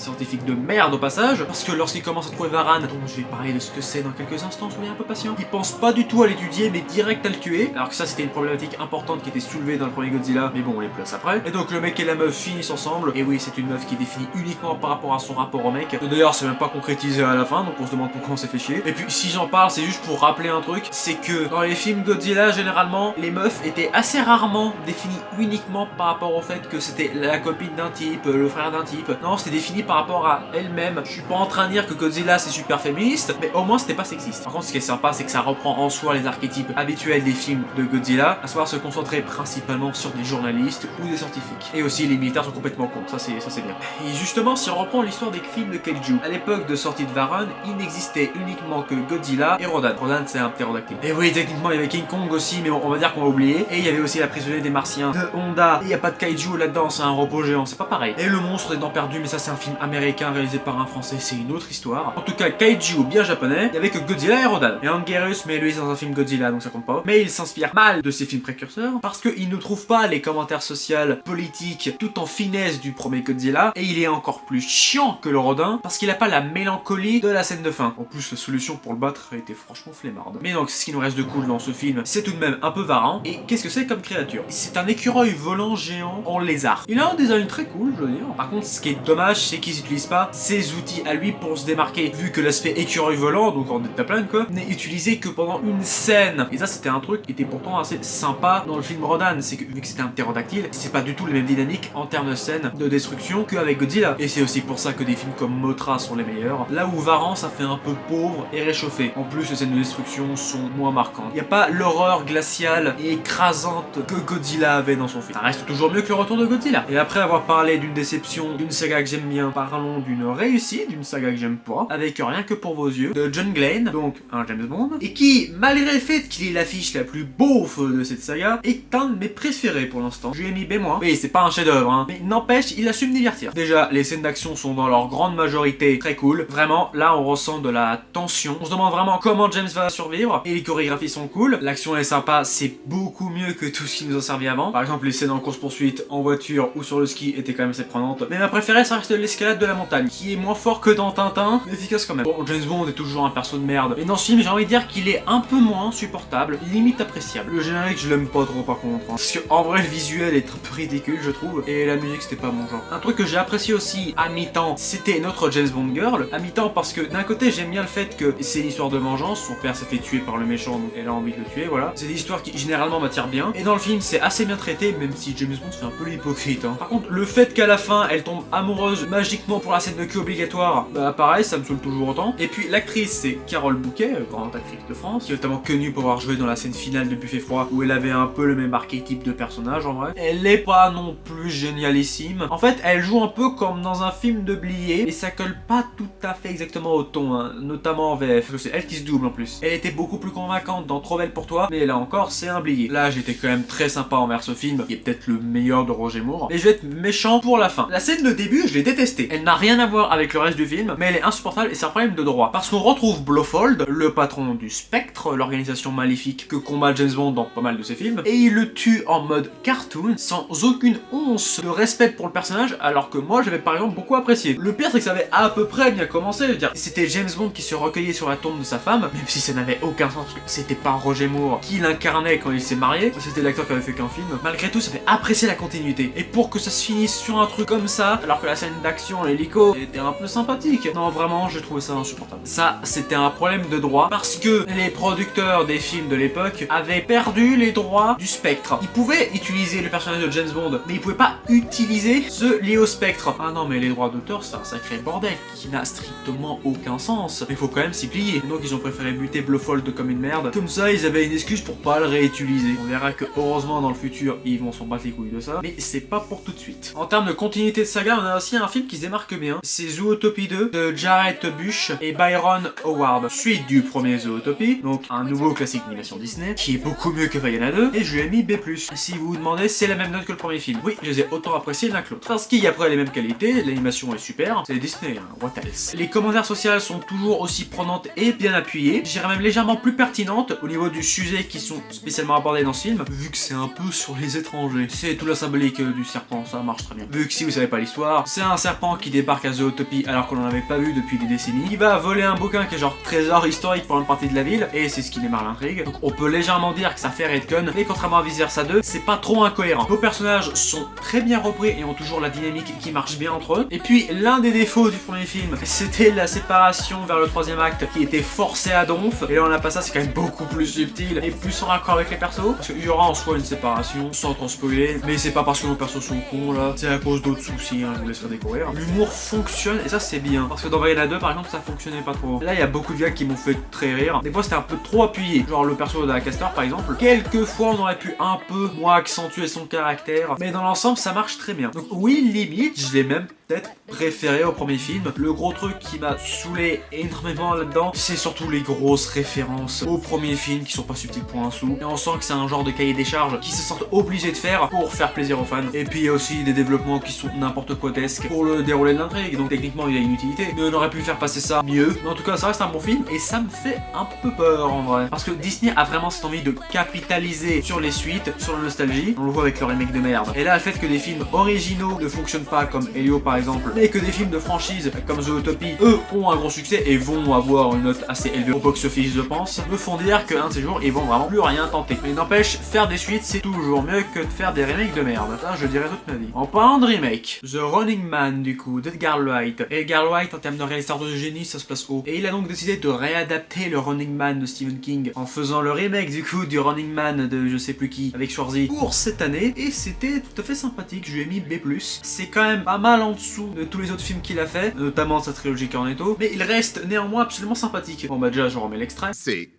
de merde au passage, parce que lorsqu'il commence à trouver Baran, dont je vais parler de ce que c'est dans quelques instants, soyez un peu patient, il pense pas du tout à l'étudier, mais direct à le tuer. Alors que ça, c'était une problématique importante qui était soulevée dans le premier Godzilla, mais bon, on les place après. Et donc le mec et la meuf finissent ensemble, et oui, c'est une meuf qui est définie uniquement par rapport à son rapport au mec. D'ailleurs, c'est même pas concrétisé à la fin, donc on se demande pourquoi on s'est fait chier. Et puis, si j'en parle, c'est juste pour rappeler un truc, c'est que dans les films Godzilla, généralement, les meufs étaient assez rarement définies uniquement par rapport au fait que c'était la copine d'un type, le frère d'un type. Non, c'était défini par rapport à elle-même. Je suis pas en train de dire que Godzilla c'est super féministe, mais au moins c'était pas sexiste. Par contre, ce qui est sympa, c'est que ça reprend en soi les archétypes habituels des films de Godzilla, à savoir se concentrer principalement sur des journalistes ou des scientifiques. Et aussi, les militaires sont complètement cons, ça c'est bien. Et justement, si on reprend l'histoire des films de kaiju. À l'époque de sortie de Varan, il n'existait uniquement que Godzilla et Rodan. Rodan c'est un ptérodactyle. Et oui, techniquement il y avait King Kong aussi, mais on va dire qu'on va oublier. Et il y avait aussi la prisonnière des Martiens de Honda. Il n'y a pas de kaiju là-dedans, c'est un robot géant, c'est pas pareil. Et le monstre des dents perdues, mais ça c'est un film américain réalisé par un français, c'est une autre histoire. En tout cas, kaiju bien japonais, il y avait que Godzilla et Rodan. Et Anguirus, mais lui c'est dans un film Godzilla, donc ça compte pas. Mais il s'inspire mal de ces films précurseurs, parce qu'il ne trouve pas les commentaires sociaux, politiques, tout en finesse du premier Godzilla, et il est encore plus chiant que le Rodin, parce qu'il a pas la mélancolie de la scène de fin. En plus, la solution pour le battre a été franchement flemmarde. Mais donc, ce qui nous reste de cool dans ce film, c'est tout de même un peu Varan. Et qu'est-ce que c'est comme créature? C'est un écureuil volant géant en lézard. Il a un design très cool, je veux dire. Par contre, ce qui est dommage, c'est qu'ils n'utilisent pas ses outils à lui pour se démarquer, vu que l'aspect écureuil volant, donc en détaplane quoi, n'est utilisé que pendant une scène. Et ça, c'était un truc qui était pourtant assez sympa dans le film Rodan, c'est que vu que c'était un ptérodactyle, c'est pas du tout les mêmes dynamiques en termes de scène de destruction qu'avec Godzilla. Et c'est aussi pour ça que des films comme Mothra sont les meilleurs. Là où Varan, ça fait un peu pauvre et réchauffé. En plus, les scènes de destruction sont moins marquantes. Il n'y a pas l'horreur glaciale et écrasante que Godzilla avait dans son film. Ça reste toujours mieux que le retour de Godzilla. Et après avoir parlé d'une déception, d'une saga que j'aime bien, parlons d'une réussite, d'une saga que j'aime pas, avec Rien que pour vos yeux, de John Glenn, donc un James Bond, et qui, malgré le fait qu'il est l'affiche la plus beauf de cette saga, est un de mes préférés pour l'instant. Je lui ai mis B-. Oui, c'est pas un chef-d'œuvre, hein, mais n'empêche, il a su me divertir. Déjà, les scènes d'action sont dans leur grande majorité très cool. Vraiment, là, on ressent de la tension. On se demande vraiment comment James va survivre, et les chorégraphies sont cool. L'action est sympa, c'est beaucoup mieux que tout ce qui nous a servi avant. Par exemple, les scènes en course-poursuite, en voiture ou sur le ski étaient quand même assez prenantes. Mais ma préférée, ça reste l'escalade de la montagne, qui est moins fort que dans Tintin, mais efficace quand même. Bon, James Bond est toujours un perso de merde, mais dans ce film, j'ai envie de dire qu'il est un peu moins supportable, limite appréciable. Le générique, je l'aime pas trop par contre, hein, parce que en vrai, le visuel est un peu ridicule, je trouve, et la musique, c'était pas mon genre. Un truc que j'ai apprécié aussi à mi-temps, c'était notre James Bond Girl. À mi-temps, parce que d'un côté, j'aime bien le fait que c'est une histoire de vengeance, son père s'est fait tuer par le méchant, donc elle a envie de le tuer, voilà. C'est des histoires qui généralement m'attirent bien, et dans le film, c'est assez bien traité, même si James Bond fait un peu l'hypocrite, hein. Par contre, le fait qu'à la fin, elle tombe amoureuse magiquement pour la scène de cul obligatoire, bah pareil, ça me saoule toujours autant. Et puis l'actrice, c'est Carole Bouquet, grande actrice de France, qui est notamment connue pour avoir joué dans la scène finale de Buffet Froid, où elle avait un peu le même archétype de personnage en vrai. Elle est pas non plus génialissime. En fait, elle joue un peu comme dans un film de Blier, et ça colle pas tout à fait exactement au ton, hein, notamment en VF, parce que c'est elle qui se double en plus. Elle était beaucoup plus convaincante dans Trop belle pour toi, mais là encore, c'est un Blier. Là, j'étais quand même très sympa envers ce film, qui est peut-être le meilleur de Roger Moore, et je vais être méchant pour la fin. La scène de début, je l'ai détestée. Elle n'a rien à voir avec le reste du film, mais elle est insupportable et c'est un problème de droit. Parce qu'on retrouve Blofeld, le patron du Spectre, l'organisation maléfique que combat James Bond dans pas mal de ses films, et il le tue en mode cartoon, sans aucune once de respect pour le personnage, alors que moi j'avais par exemple beaucoup apprécié. Le pire c'est que ça avait à peu près bien commencé, je veux dire, c'était James Bond qui se recueillait sur la tombe de sa femme, même si ça n'avait aucun sens, parce que c'était pas Roger Moore qui l'incarnait quand il s'est marié, c'était l'acteur qui avait fait qu'un film. Malgré tout, ça fait apprécier la continuité. Et pour que ça se finisse sur un truc comme ça, alors que la scène d'action, l'hélico, était un peu sympathique, non vraiment, j'ai trouvé ça insupportable. Ça, c'était un problème de droit, parce que les producteurs des films de l'époque avaient perdu les droits du Spectre. Ils pouvaient utiliser le personnage de James Bond, mais ils pouvaient pas utiliser ceux liés au Spectre. Ah non, mais les droits d'auteur, c'est un sacré bordel, qui n'a strictement aucun sens. Mais il faut quand même s'y plier. Donc ils ont préféré buter Blofeld comme une merde. Comme ça, ils avaient une excuse pour pas le réutiliser. On verra que, heureusement, dans le futur, ils vont s'en battre les couilles de ça. Mais c'est pas pour tout de suite. En termes de continuité de saga, on a aussi un film qui se démarque bien. C'est Zootopie 2 de Jarrett Bush et Byron Howard. Suite du premier Zootopie, donc un nouveau classique d'animation Disney, qui est beaucoup mieux que Vaiana 2, et je lui ai mis B+. Si vous vous demandez, c'est la même note que le premier film. Oui, je les ai autant appréciés l'un que l'autre. Parce qu'il y a après les mêmes qualités, l'animation est super, c'est Disney, hein, what else. Les commentaires sociaux sont toujours aussi prenantes et bien appuyées, je dirais même légèrement plus pertinentes au niveau du sujet qui sont spécialement abordés dans ce film, vu que c'est un peu sur les étrangers. C'est toute la symbolique du serpent, ça marche très bien. Vu que si vous savez pas l'histoire, c'est un serpent qui débarque à Zootopie alors qu'on en avait pas vu depuis des décennies. Il va voler un bouquin qui est genre trésor historique pour une partie de la ville, et c'est ce qui démarre l'intrigue. Donc on peut légèrement dire que ça fait Redcon, mais contrairement à Vice Versa 2, c'est pas trop incohérent. Nos personnages sont très bien repris et ont toujours la dynamique qui marche bien entre eux. Et puis l'un des défauts du premier film, c'était la séparation vers le troisième acte qui était forcée à donf. Et là on a pas ça, c'est quand même beaucoup plus subtil et plus en raccord avec les persos. Parce qu'il y aura en soi une séparation, sans trop spoiler, mais c'est pas parce que nos persos sont cons là, c'est à cause d'autres soucis, hein, je vous laisserai découvrir. L'humour fonctionne et ça c'est bien. Parce que dans Vaiana 2 par exemple ça fonctionnait pas trop. Là il y a beaucoup de gars qui m'ont fait très rire. Des fois c'était un peu trop appuyé. Genre le perso de la Castor par exemple. Quelquefois on aurait pu un peu moins accentuer son caractère. Mais dans l'ensemble ça marche très bien. Donc oui limite je l'ai même peut-être préféré au premier premier film. Le gros truc qui m'a saoulé énormément là-dedans, c'est surtout les grosses références au premier film qui sont pas subtiles pour un sou. Et on sent que c'est un genre de cahier des charges qui se sentent obligés de faire pour faire plaisir aux fans. Et puis il y a aussi des développements qui sont n'importe quoi desques pour le dérouler de l'intrigue, donc techniquement il y a une utilité. Mais on aurait pu faire passer ça mieux. Mais en tout cas, ça reste un bon film et ça me fait un peu peur en vrai. Parce que Disney a vraiment cette envie de capitaliser sur les suites, sur la nostalgie. On le voit avec le remake de merde. Et là, le fait que des films originaux ne fonctionnent pas, comme Helio par exemple, mais que des films de franchise comme Zootopie, eux, ont un gros succès et vont avoir une note assez élevée au box-office, je pense, me font dire qu'un de ces jours, ils vont vraiment plus rien tenter. Mais n'empêche, faire des suites, c'est toujours mieux que de faire des remakes de merde. Ça, je dirais toute ma vie. En parlant de remake, The Running Man, du coup, d'Edgar Wright. Edgar Wright, en termes de réalisateur de génie, ça se place haut. Et il a donc décidé de réadapter le Running Man de Stephen King en faisant le remake, du coup, du Running Man de je sais plus qui, avec Schwarzy, pour cette année. Et c'était tout à fait sympathique, je lui ai mis B+. C'est quand même pas mal en dessous de tous les autres films qu'il a fait, notamment sa trilogie Cornetto, mais il reste néanmoins absolument sympathique. Bon bah déjà, je remets l'extrait. C'est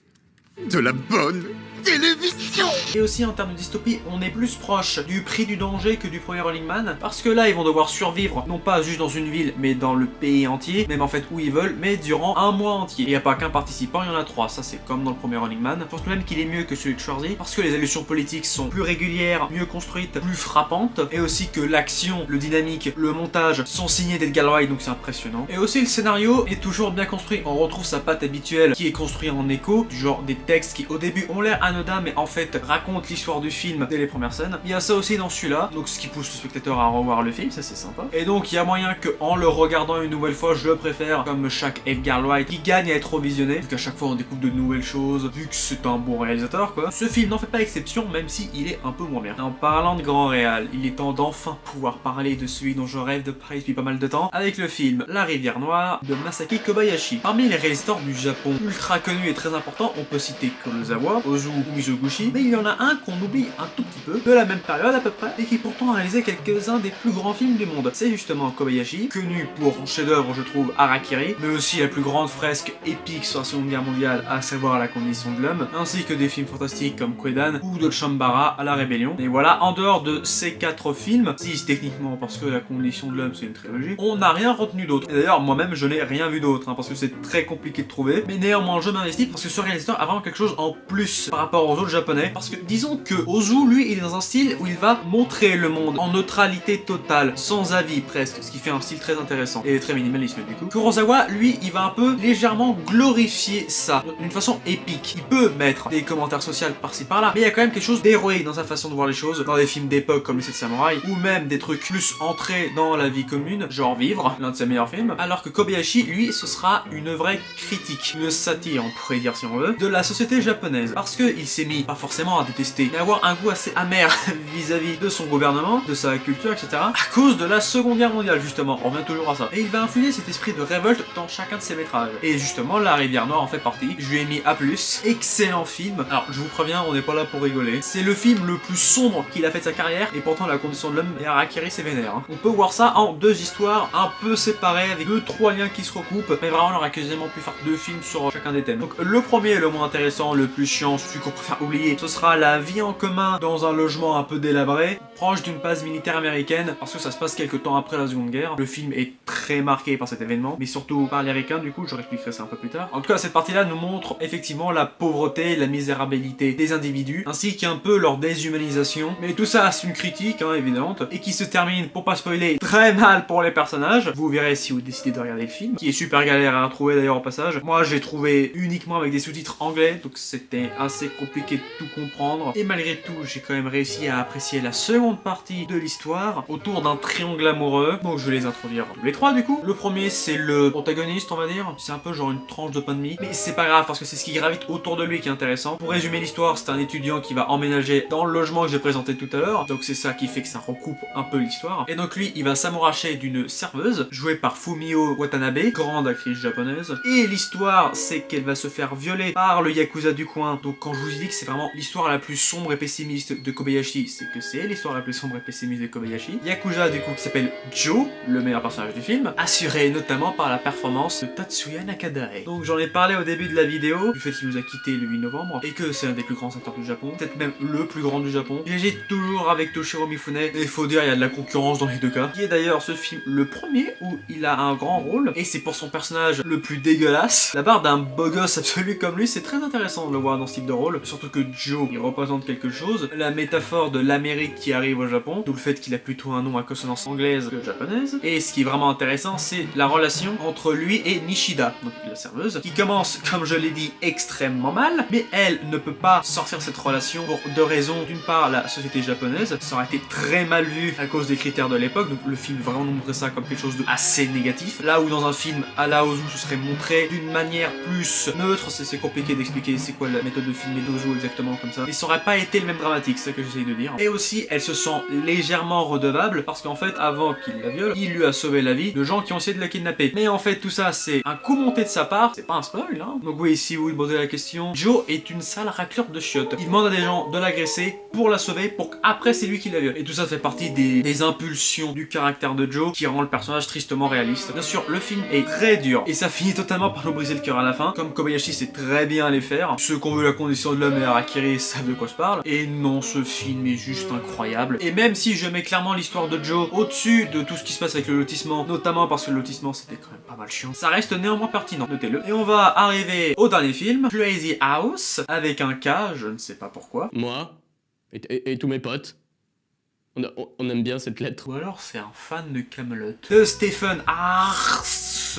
de la bonne télévision. Et aussi en termes de dystopie, on est plus proche du prix du danger que du premier Running Man, parce que là ils vont devoir survivre, non pas juste dans une ville, mais dans le pays entier, même en fait où ils veulent, mais durant un mois entier. Il n'y a pas qu'un participant, il y en a 3, ça c'est comme dans le premier Running Man. Je pense même qu'il est mieux que celui de Schwarzy, parce que les allusions politiques sont plus régulières, mieux construites, plus frappantes, et aussi que l'action, le dynamique, le montage sont signés d'Edgar Wright, donc c'est impressionnant. Et aussi le scénario est toujours bien construit, on retrouve sa patte habituelle qui est construite en écho, du genre des textes qui au début ont l'air anodins, mais en fait raconte l'histoire du film dès les premières scènes. Il y a ça aussi dans celui-là, donc ce qui pousse le spectateur à revoir le film, ça c'est sympa. Et donc il y a moyen que en le regardant une nouvelle fois, je le préfère, comme chaque Edgar Wright qui gagne à être revisionné, vu qu'à chaque fois on découvre de nouvelles choses, vu que c'est un bon réalisateur quoi. Ce film n'en fait pas exception, même si il est un peu moins bien. En parlant de grand réal, il est temps d'enfin pouvoir parler de celui dont je rêve de parler depuis pas mal de temps, avec le film La Rivière Noire de Masaki Kobayashi. Parmi les réalisateurs du Japon ultra connus et très importants, on peut citer Kurosawa, Ozu ou Mizoguchi, mais il y en a un qu'on oublie un tout petit peu, de la même période à peu près, et qui pourtant a réalisé quelques-uns des plus grands films du monde. C'est justement Kobayashi, connu pour son chef-d'œuvre je trouve Harakiri, mais aussi la plus grande fresque épique sur la Seconde Guerre mondiale, à savoir La Condition de l'homme, ainsi que des films fantastiques comme Kwedan ou de Chambara à La Rébellion. Et voilà, en dehors de ces 4 films, 6 techniquement parce que La Condition de l'homme c'est une trilogie, on n'a rien retenu d'autre. Et d'ailleurs moi-même je n'ai rien vu d'autre, parce que c'est très compliqué de trouver, mais néanmoins je m'investis parce que ce réalisateur a vraiment quelque chose en plus par rapport aux autres japonais, parce que disons que Ozu lui il est dans un style où il va montrer le monde en neutralité totale, sans avis presque, ce qui fait un style très intéressant et très minimaliste du coup. Kurosawa lui il va un peu légèrement glorifier ça d'une façon épique. Il peut mettre des commentaires sociaux par-ci par-là, mais il y a quand même quelque chose d'héroïque dans sa façon de voir les choses, dans des films d'époque comme Les 7 Samouraïs, ou même des trucs plus entrés dans la vie commune, genre Vivre, l'un de ses meilleurs films, alors que Kobayashi lui ce sera une vraie critique, une satire on pourrait dire si on veut, de la société japonaise, parce qu'il s'est mis pas forcément à détester, mais à avoir un goût assez amer vis-à-vis de son gouvernement, de sa culture, etc. à cause de la Seconde Guerre mondiale, justement, on revient toujours à ça. Et il va infuser cet esprit de révolte dans chacun de ses métrages. Et justement, La Rivière Noire en fait partie. Je lui ai mis A+, excellent film. Alors, je vous préviens, on n'est pas là pour rigoler. C'est le film le plus sombre qu'il a fait de sa carrière, et pourtant La Condition de l'homme et Harakiri c'est vénère. On peut voir ça en 2 histoires un peu séparées, avec 2-3 liens qui se recoupent, mais vraiment on aurait quasiment pu faire 2 films sur chacun des thèmes. Donc le premier est le moins intéressant, le plus chiant, celui qu'on préfère oublier, ce sera la vie en commun dans un logement un peu délabré, proche d'une base militaire américaine, parce que ça se passe quelques temps après la Seconde Guerre. Le film est très marqué par cet événement, mais surtout par les ricains, du coup je réexpliquerai ça un peu plus tard. En tout cas, cette partie-là nous montre effectivement la pauvreté, la misérabilité des individus, ainsi qu'un peu leur déshumanisation, mais tout ça c'est une critique, évidente, et qui se termine, pour pas spoiler, très mal pour les personnages. Vous verrez si vous décidez de regarder le film, qui est super galère à trouver d'ailleurs au passage. Moi j'ai trouvé uniquement avec des sous-titres anglais, donc c'était assez compliqué de tout comprendre, et malgré tout j'ai quand même réussi à apprécier la seconde partie de l'histoire autour d'un triangle amoureux. Donc je vais les introduire tous les 3 du coup. Le premier c'est le protagoniste on va dire, c'est un peu genre une tranche de pain de mie, mais c'est pas grave parce que c'est ce qui gravite autour de lui qui est intéressant. Pour résumer l'histoire, c'est un étudiant qui va emménager dans le logement que j'ai présenté tout à l'heure, donc c'est ça qui fait que ça recoupe un peu l'histoire. Et donc lui il va s'amouracher d'une serveuse jouée par Fumio Watanabe, grande actrice japonaise, et l'histoire c'est qu'elle va se faire violer par le yakuza du coin. Donc quand je vous ai dit que c'est vraiment l'histoire la plus sombre et pessimiste de Kobayashi, c'est que c'est l'histoire la plus sombre et pessimiste de Kobayashi. Yakuza du coup qui s'appelle Joe, le meilleur personnage du film, assuré notamment par la performance de Tatsuya Nakadare. Donc j'en ai parlé au début de la vidéo, du fait qu'il nous a quitté le 8 novembre, et que c'est un des plus grands acteurs du Japon, peut-être même le plus grand du Japon. Il agit toujours avec Toshiro Mifune, et il faut dire il y a de la concurrence dans les deux cas. Qui est d'ailleurs ce film le premier où il a un grand rôle, et c'est pour son personnage le plus dégueulasse. La barre d'un beau gosse absolu comme lui, c'est très intéressant de le voir dans ce type de rôle, surtout que Joe, il représente quelque chose. La métaphore de l'Amérique qui arrive au Japon, d'où le fait qu'il a plutôt un nom à consonance anglaise que japonaise. Et ce qui est vraiment intéressant, c'est la relation entre lui et Nishida, donc la serveuse, qui commence, comme je l'ai dit, extrêmement mal, mais elle ne peut pas sortir cette relation pour deux raisons. D'une part, la société japonaise, ça aurait été très mal vu à cause des critères de l'époque, donc le film vraiment montrer ça comme quelque chose de assez négatif. Là où dans un film à la Ozu, ce serait montré d'une manière plus neutre, c'est compliqué d'expliquer c'est quoi la méthode de filmer d'Ozu exactement comme ça, mais ça aurait pas été le même dramatique, c'est ça que j'essaye de dire. Et aussi, elle se sent légèrement redevable, parce qu'en fait, avant qu'il la viole, il lui a sauvé la vie de gens qui ont essayé de la kidnapper. Mais en fait, tout ça, c'est un coup monté de sa part, c'est pas un spoil, hein. Donc oui, si vous vous posez la question, Joe est une sale raclure de chiottes. Il demande à des gens de l'agresser pour la sauver, pour qu'après c'est lui qui la viole. Et tout ça fait partie des impulsions du caractère de Joe qui rend le personnage tristement réaliste. Bien sûr, le film est très dur, et ça finit totalement par nous briser le cœur à la fin, comme Kobayashi sait très bien les faire. Ceux qui ont vu La Condition de l'homme et Harakiri savent de quoi je parle. Et non, ce film est juste incroyable. Et même si je mets clairement l'histoire de Joe au-dessus de tout ce qui se passe avec le lotissement, notamment parce que le lotissement c'était quand même pas mal chiant, ça reste néanmoins pertinent, notez-le. Et on va arriver au dernier film, Crazy House, avec un K, je ne sais pas pourquoi. Moi et tous mes potes, on aime bien cette lettre. Ou alors c'est un fan de Camelot. De Stephen Ars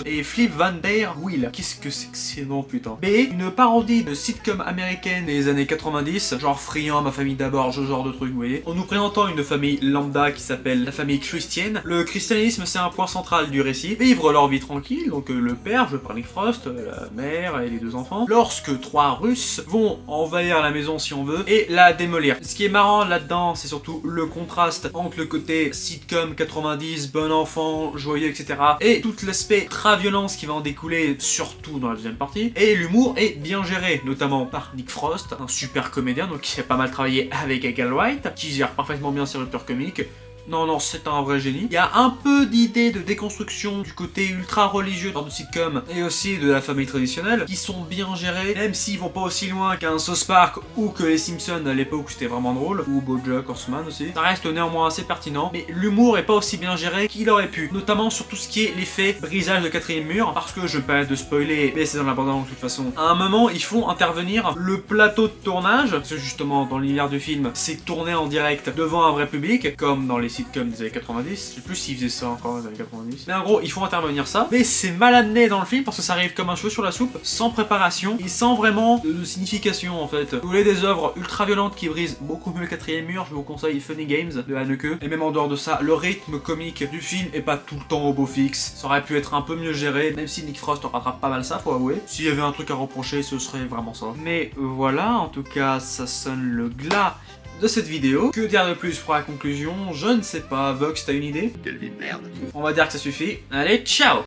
et Flip Van Der Will. Qu'est-ce que c'est que ces noms, putain. B, une parodie de sitcom américaine des années 90, genre Friand, Ma famille d'abord, ce genre de truc, vous voyez. En nous présentant une famille lambda qui s'appelle la famille chrétienne. Le christianisme, c'est un point central du récit. Vivre leur vie tranquille, donc le père, joué par Nick Frost, la mère et les deux enfants, lorsque 3 Russes vont envahir la maison si on veut et la démolir. Ce qui est marrant là-dedans, c'est surtout le contraste entre le côté sitcom 90, bon enfant, joyeux, etc. et tout l'aspect violence qui va en découler, surtout dans la deuxième partie, et l'humour est bien géré, notamment par Nick Frost, un super comédien, donc qui a pas mal travaillé avec Edgar Wright, qui gère parfaitement bien ses ruptures comiques. Non, c'est un vrai génie. Il y a un peu d'idées de déconstruction du côté ultra religieux dans le sitcom et aussi de la famille traditionnelle qui sont bien gérées, même s'ils vont pas aussi loin qu'un South Park ou que les Simpsons à l'époque où c'était vraiment drôle, ou BoJack Horseman aussi. Ça reste néanmoins assez pertinent, mais l'humour est pas aussi bien géré qu'il aurait pu, notamment sur tout ce qui est l'effet brisage de quatrième mur, parce que je vais pas de spoiler, mais c'est dans l'abandon de toute façon. À un moment, ils font intervenir le plateau de tournage, parce que justement dans l'univers du film, c'est tourné en direct devant un vrai public, comme dans les sitcoms des années 90, je sais plus s'ils faisaient ça encore dans les années 90, mais en gros ils font intervenir ça, mais c'est mal amené dans le film parce que ça arrive comme un cheveu sur la soupe, sans préparation et sans vraiment de signification en fait. Vous voulez des œuvres ultra violentes qui brisent beaucoup mieux le quatrième mur, je vous conseille Funny Games de Haneke, et même en dehors de ça, le rythme comique du film est pas tout le temps au beau fixe, ça aurait pu être un peu mieux géré, même si Nick Frost rattrape pas mal ça, faut avouer. S'il y avait un truc à reprocher, ce serait vraiment ça. Mais voilà, en tout cas ça sonne le glas de cette vidéo. Que dire de plus pour la conclusion? Je ne sais pas. Vox, t'as une idée? Quelle vie de merde. On va dire que ça suffit. Allez, ciao!